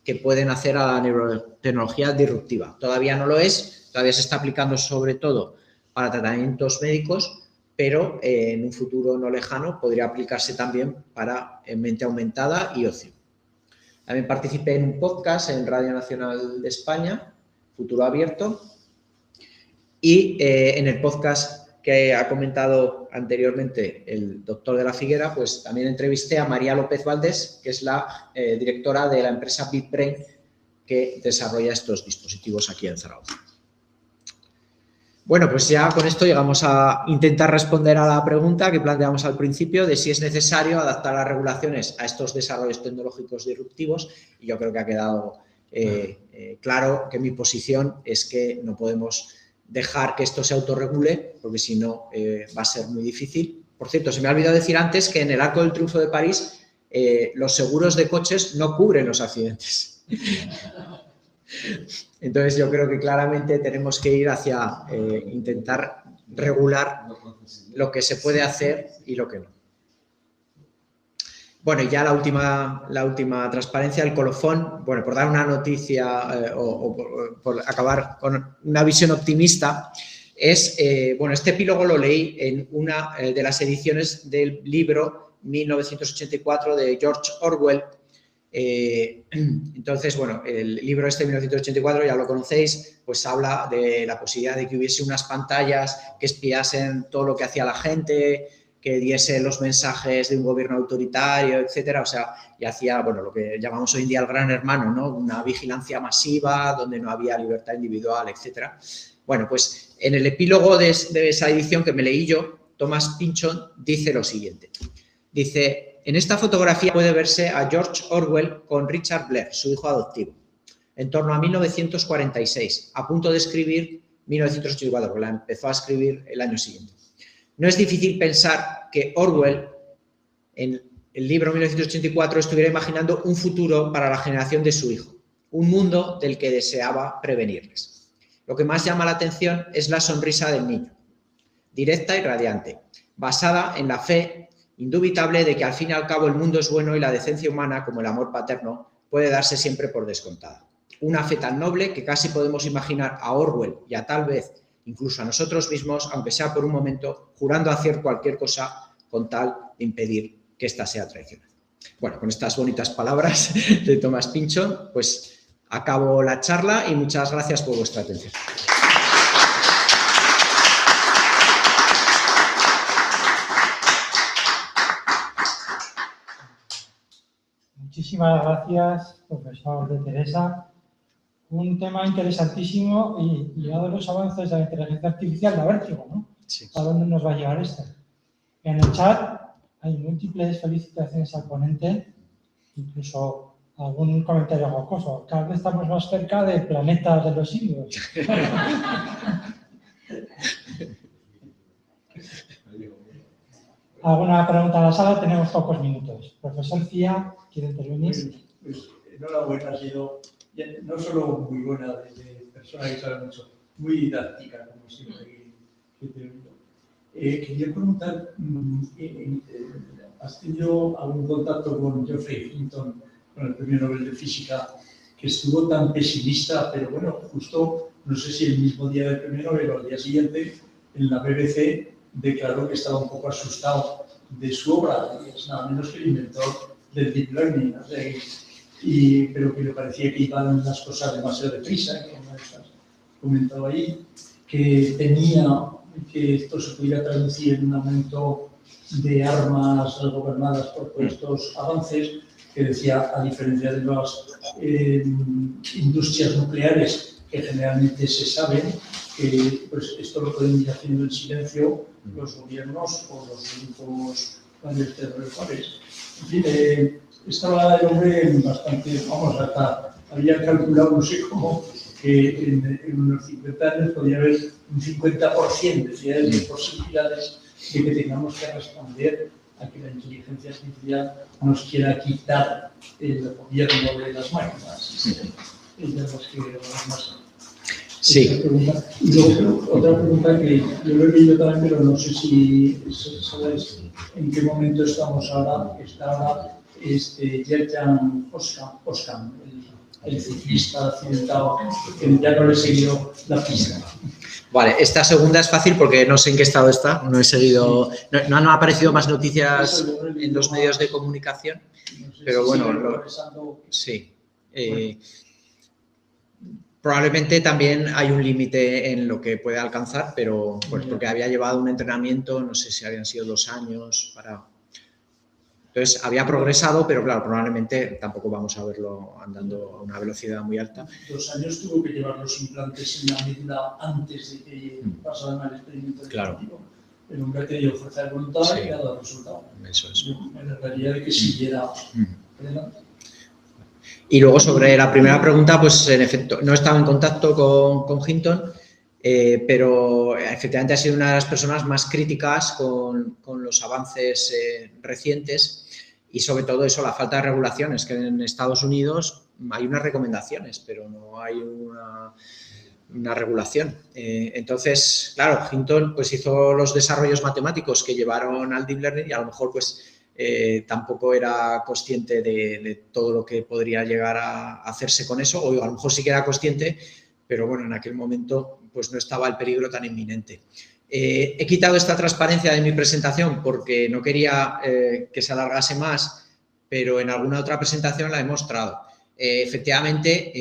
que pueden hacer a la neurotecnología disruptiva. Todavía no lo es, todavía se está aplicando sobre todo para tratamientos médicos, pero en un futuro no lejano podría aplicarse también para mente aumentada y ocio. También participé en un podcast en Radio Nacional de España, Futuro Abierto, y en el podcast que ha comentado anteriormente el doctor de la Figuera, pues también entrevisté a María López Valdés, que es la directora de la empresa BitBrain, que desarrolla estos dispositivos aquí en Zaragoza. Bueno, pues ya con esto llegamos a intentar responder a la pregunta que planteamos al principio de si es necesario adaptar las regulaciones a estos desarrollos tecnológicos disruptivos, y yo creo que ha quedado claro que mi posición es que no podemos dejar que esto se autorregule, porque si no va a ser muy difícil. Por cierto, se me ha olvidado decir antes que en el Arco del Triunfo de París los seguros de coches no cubren los accidentes. Entonces yo creo que claramente tenemos que ir hacia intentar regular lo que se puede hacer y lo que no. Bueno, y ya la última transparencia, el colofón, bueno, por dar una noticia o por acabar con una visión optimista, es, bueno, este epílogo lo leí en una de las ediciones del libro 1984 de George Orwell. Entonces, bueno, el libro este de 1984, ya lo conocéis, pues habla de la posibilidad de que hubiese unas pantallas que espiasen todo lo que hacía la gente, que diese los mensajes de un gobierno autoritario, etcétera. O sea, y hacía, bueno, lo que llamamos hoy en día el gran hermano, ¿no? Una vigilancia masiva donde no había libertad individual, etcétera. Bueno, pues en el epílogo de esa edición que me leí yo, Thomas Pynchon dice lo siguiente. Dice, en esta fotografía puede verse a George Orwell con Richard Blair, su hijo adoptivo, en torno a 1946, a punto de escribir 1984, porque la empezó a escribir el año siguiente. No es difícil pensar que Orwell, en el libro 1984, estuviera imaginando un futuro para la generación de su hijo, un mundo del que deseaba prevenirles. Lo que más llama la atención es la sonrisa del niño, directa y radiante, basada en la fe indubitable de que al fin y al cabo el mundo es bueno y la decencia humana, como el amor paterno, puede darse siempre por descontada. Una fe tan noble que casi podemos imaginar a Orwell y a tal vez incluso a nosotros mismos, aunque sea por un momento, jurando hacer cualquier cosa con tal de impedir que ésta sea traicionada. Bueno, con estas bonitas palabras de Thomas Pynchon, pues acabo la charla y muchas gracias por vuestra atención. Muchísimas gracias, profesor de Teresa. Un tema interesantísimo y dado los avances de la inteligencia artificial, da vértigo, ¿no? Sí. ¿A dónde nos va a llevar esto? En el chat hay múltiples felicitaciones al ponente, incluso algún comentario jocoso. Cada vez estamos más cerca del planeta de los simios. ¿Alguna pregunta a la sala? Tenemos pocos minutos. Profesor Cía, ¿quiere intervenir? Pues enhorabuena, ha sido no solo muy buena desde persona que sabe mucho, muy didáctica, como siempre que te oigo. Quería preguntar, ¿has tenido algún contacto con Geoffrey Hinton, con el Premio Nobel de Física, que estuvo tan pesimista, pero bueno, justo, no sé si el mismo día del Premio Nobel o al día siguiente, en la BBC declaró que estaba un poco asustado de su obra, y es nada menos que el inventor del Deep Learning, ¿no? Pero que le parecía que iban las cosas demasiado deprisa, como has comentado ahí, que temía que esto se pudiera traducir en un aumento de armas gobernadas por estos avances, que decía, a diferencia de las industrias nucleares, que generalmente se saben, que pues, esto lo pueden ir haciendo en silencio los gobiernos o los grupos terroristas. En fin, estaba el hombre bastante, vamos, hasta había calculado, no sé cómo, que en unos 50 años podría haber un 50% de posibilidades de que tengamos que responder a que la inteligencia artificial nos quiera quitar el gobierno de las máquinas. Es de las que más. Sí. Y luego, otra pregunta que yo lo he leído también, pero no sé si sabéis en qué momento estamos ahora. Está ahora Yerjan Oskam, el ciclista accidentado, que ya no le he seguido la pista. Vale, esta segunda es fácil porque no sé en qué estado está, no he seguido, no han aparecido más noticias en los medios de comunicación, pero bueno, sí. Probablemente también hay un límite en lo que puede alcanzar, pero pues porque había llevado un entrenamiento, no sé si habían sido 2 años para... Entonces, había progresado, pero claro, probablemente tampoco vamos a verlo andando a una velocidad muy alta. 2 años tuvo que llevar los implantes en la médula antes de que pasaran al experimento. Claro. El hombre ha tenido fuerza de voluntad y ha dado resultado. Eso es. Me alegraría de que siguiera adelante. Y luego sobre la primera pregunta, pues en efecto, no he estado en contacto con Hinton, pero efectivamente ha sido una de las personas más críticas con los avances recientes y sobre todo eso, la falta de regulaciones, que en Estados Unidos hay unas recomendaciones, pero no hay una regulación. Entonces, claro, Hinton pues hizo los desarrollos matemáticos que llevaron al Deep Learning y a lo mejor pues tampoco era consciente de todo lo que podría llegar a hacerse con eso, o a lo mejor sí que era consciente, pero bueno, en aquel momento pues no estaba el peligro tan inminente. He quitado esta transparencia de mi presentación porque no quería que se alargase más, pero en alguna otra presentación la he mostrado. Efectivamente,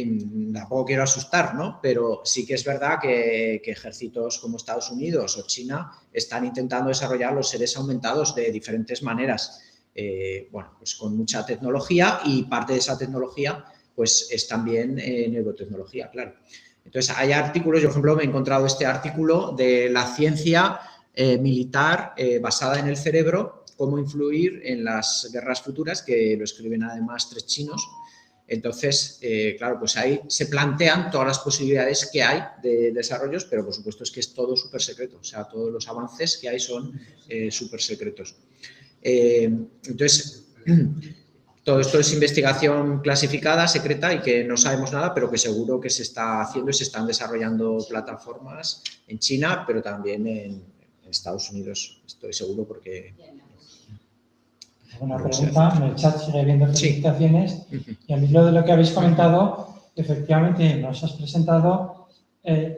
tampoco quiero asustar, ¿no? Pero sí que es verdad que ejércitos como Estados Unidos o China están intentando desarrollar los seres aumentados de diferentes maneras. Bueno, pues con mucha tecnología y parte de esa tecnología pues es también neurotecnología, claro. Entonces, hay artículos, yo por ejemplo me he encontrado este artículo de la ciencia militar basada en el cerebro, cómo influir en las guerras futuras, que lo escriben además 3 chinos. Entonces, claro, pues ahí se plantean todas las posibilidades que hay de desarrollos, pero por supuesto es que es todo súper secreto, o sea, todos los avances que hay son súper secretos. Entonces, todo esto es investigación clasificada, secreta y que no sabemos nada, pero que seguro que se está haciendo y se están desarrollando plataformas en China, pero también en Estados Unidos, estoy seguro porque... Una pregunta, en el chat sigue habiendo felicitaciones y a mí lo de lo que habéis comentado, efectivamente nos has presentado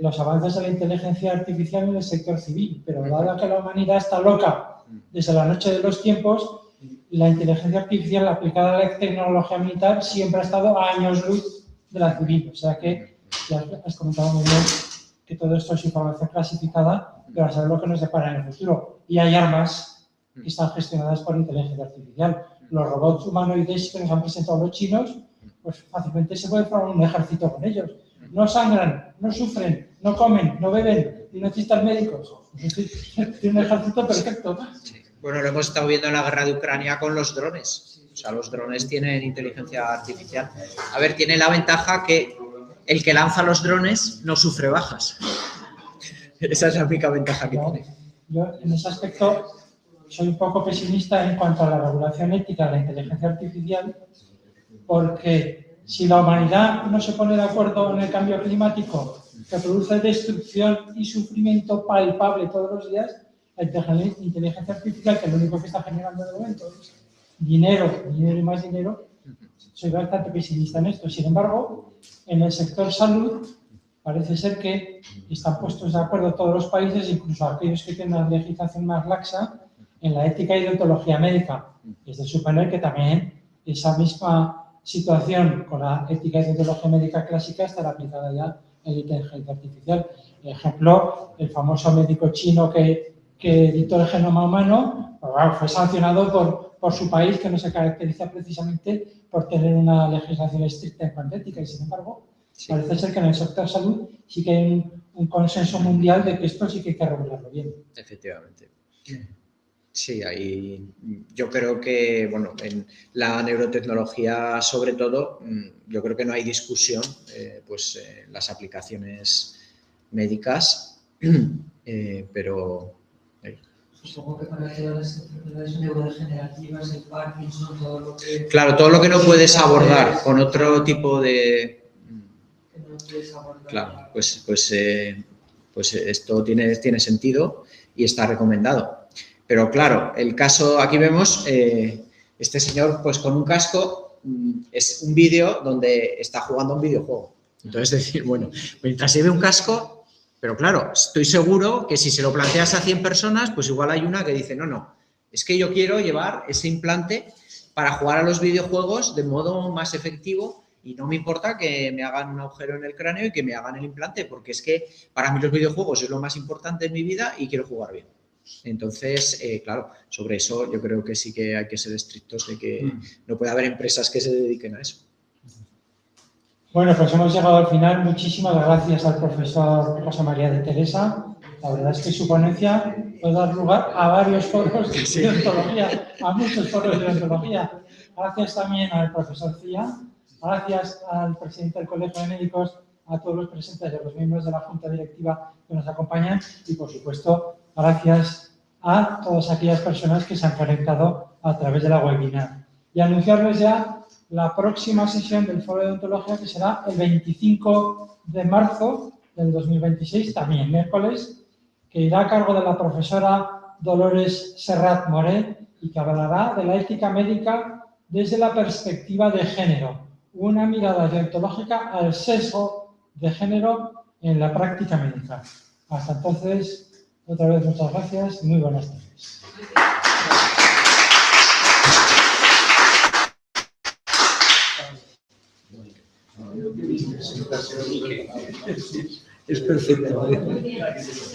los avances de la inteligencia artificial en el sector civil, pero dado que la humanidad está loca desde la noche de los tiempos, la inteligencia artificial aplicada a la tecnología militar siempre ha estado a años luz de la civil, o sea que ya has comentado muy bien que todo esto es información clasificada, pero a saber lo que nos depara en el futuro. Y hay armas que están gestionadas por inteligencia artificial. Los robots humanoides que nos han presentado los chinos, pues fácilmente se puede formar un ejército con ellos. No sangran, no sufren, no comen, no beben y no necesitan médicos. Tiene un ejército perfecto. Bueno, lo hemos estado viendo en la guerra de Ucrania con los drones. O sea, los drones tienen inteligencia artificial. A ver, tiene la ventaja que el que lanza los drones no sufre bajas. Esa es la única ventaja que tiene. Yo, en ese aspecto, soy un poco pesimista en cuanto a la regulación ética de la inteligencia artificial, porque si la humanidad no se pone de acuerdo en el cambio climático, que produce destrucción y sufrimiento palpable todos los días, la inteligencia artificial, que es lo único que está generando de momento es dinero y más dinero, soy bastante pesimista en esto. Sin embargo, en el sector salud, parece ser que están puestos de acuerdo todos los países, incluso aquellos que tienen una legislación más laxa, en la ética y deontología médica. Es de suponer que también esa misma situación con la ética y deontología médica clásica estará aplicada ya en la inteligencia artificial. Por ejemplo, el famoso médico chino que editó el genoma humano, pues, bueno, fue sancionado por su país, que no se caracteriza precisamente por tener una legislación estricta en cuanto a ética, y sin embargo, parece ser que en el sector salud sí que hay un consenso mundial de que esto sí que hay que regularlo bien. Efectivamente. Sí, ahí yo creo que, bueno, en la neurotecnología sobre todo, yo creo que no hay discusión, las aplicaciones médicas, pero... Supongo que para todas las enfermedades neurodegenerativas, el Parkinson, todo lo que... Claro, todo lo que no puedes abordar con otro tipo de... Que no puedes abordar. Claro, pues esto tiene sentido y está recomendado. Pero claro, el caso, aquí vemos este señor pues con un casco, es un vídeo donde está jugando a un videojuego. Entonces decir, bueno, mientras lleve un casco, pero claro, estoy seguro que si se lo planteas a 100 personas, pues igual hay una que dice, no, es que yo quiero llevar ese implante para jugar a los videojuegos de modo más efectivo y no me importa que me hagan un agujero en el cráneo y que me hagan el implante, porque es que para mí los videojuegos es lo más importante en mi vida y quiero jugar bien. Entonces, claro, sobre eso yo creo que sí que hay que ser estrictos de que no puede haber empresas que se dediquen a eso. Bueno, pues hemos llegado al final. Muchísimas gracias al profesor José María de Teresa. La verdad es que su ponencia puede dar lugar a varios foros de ontología, a muchos foros de ontología. Gracias también al profesor Cía, gracias al presidente del Colegio de Médicos, a todos los presentes y a los miembros de la Junta Directiva que nos acompañan y, por supuesto, gracias a todas aquellas personas que se han conectado a través de la webinar. Y anunciarles ya la próxima sesión del Foro de Odontología, que será el 25 de marzo del 2026, también miércoles, que irá a cargo de la profesora Dolores Serrat Moret y que hablará de la ética médica desde la perspectiva de género, una mirada deontológica al sesgo de género en la práctica médica. Hasta entonces, otra vez muchas gracias y muy buenas tardes. Es perfecto.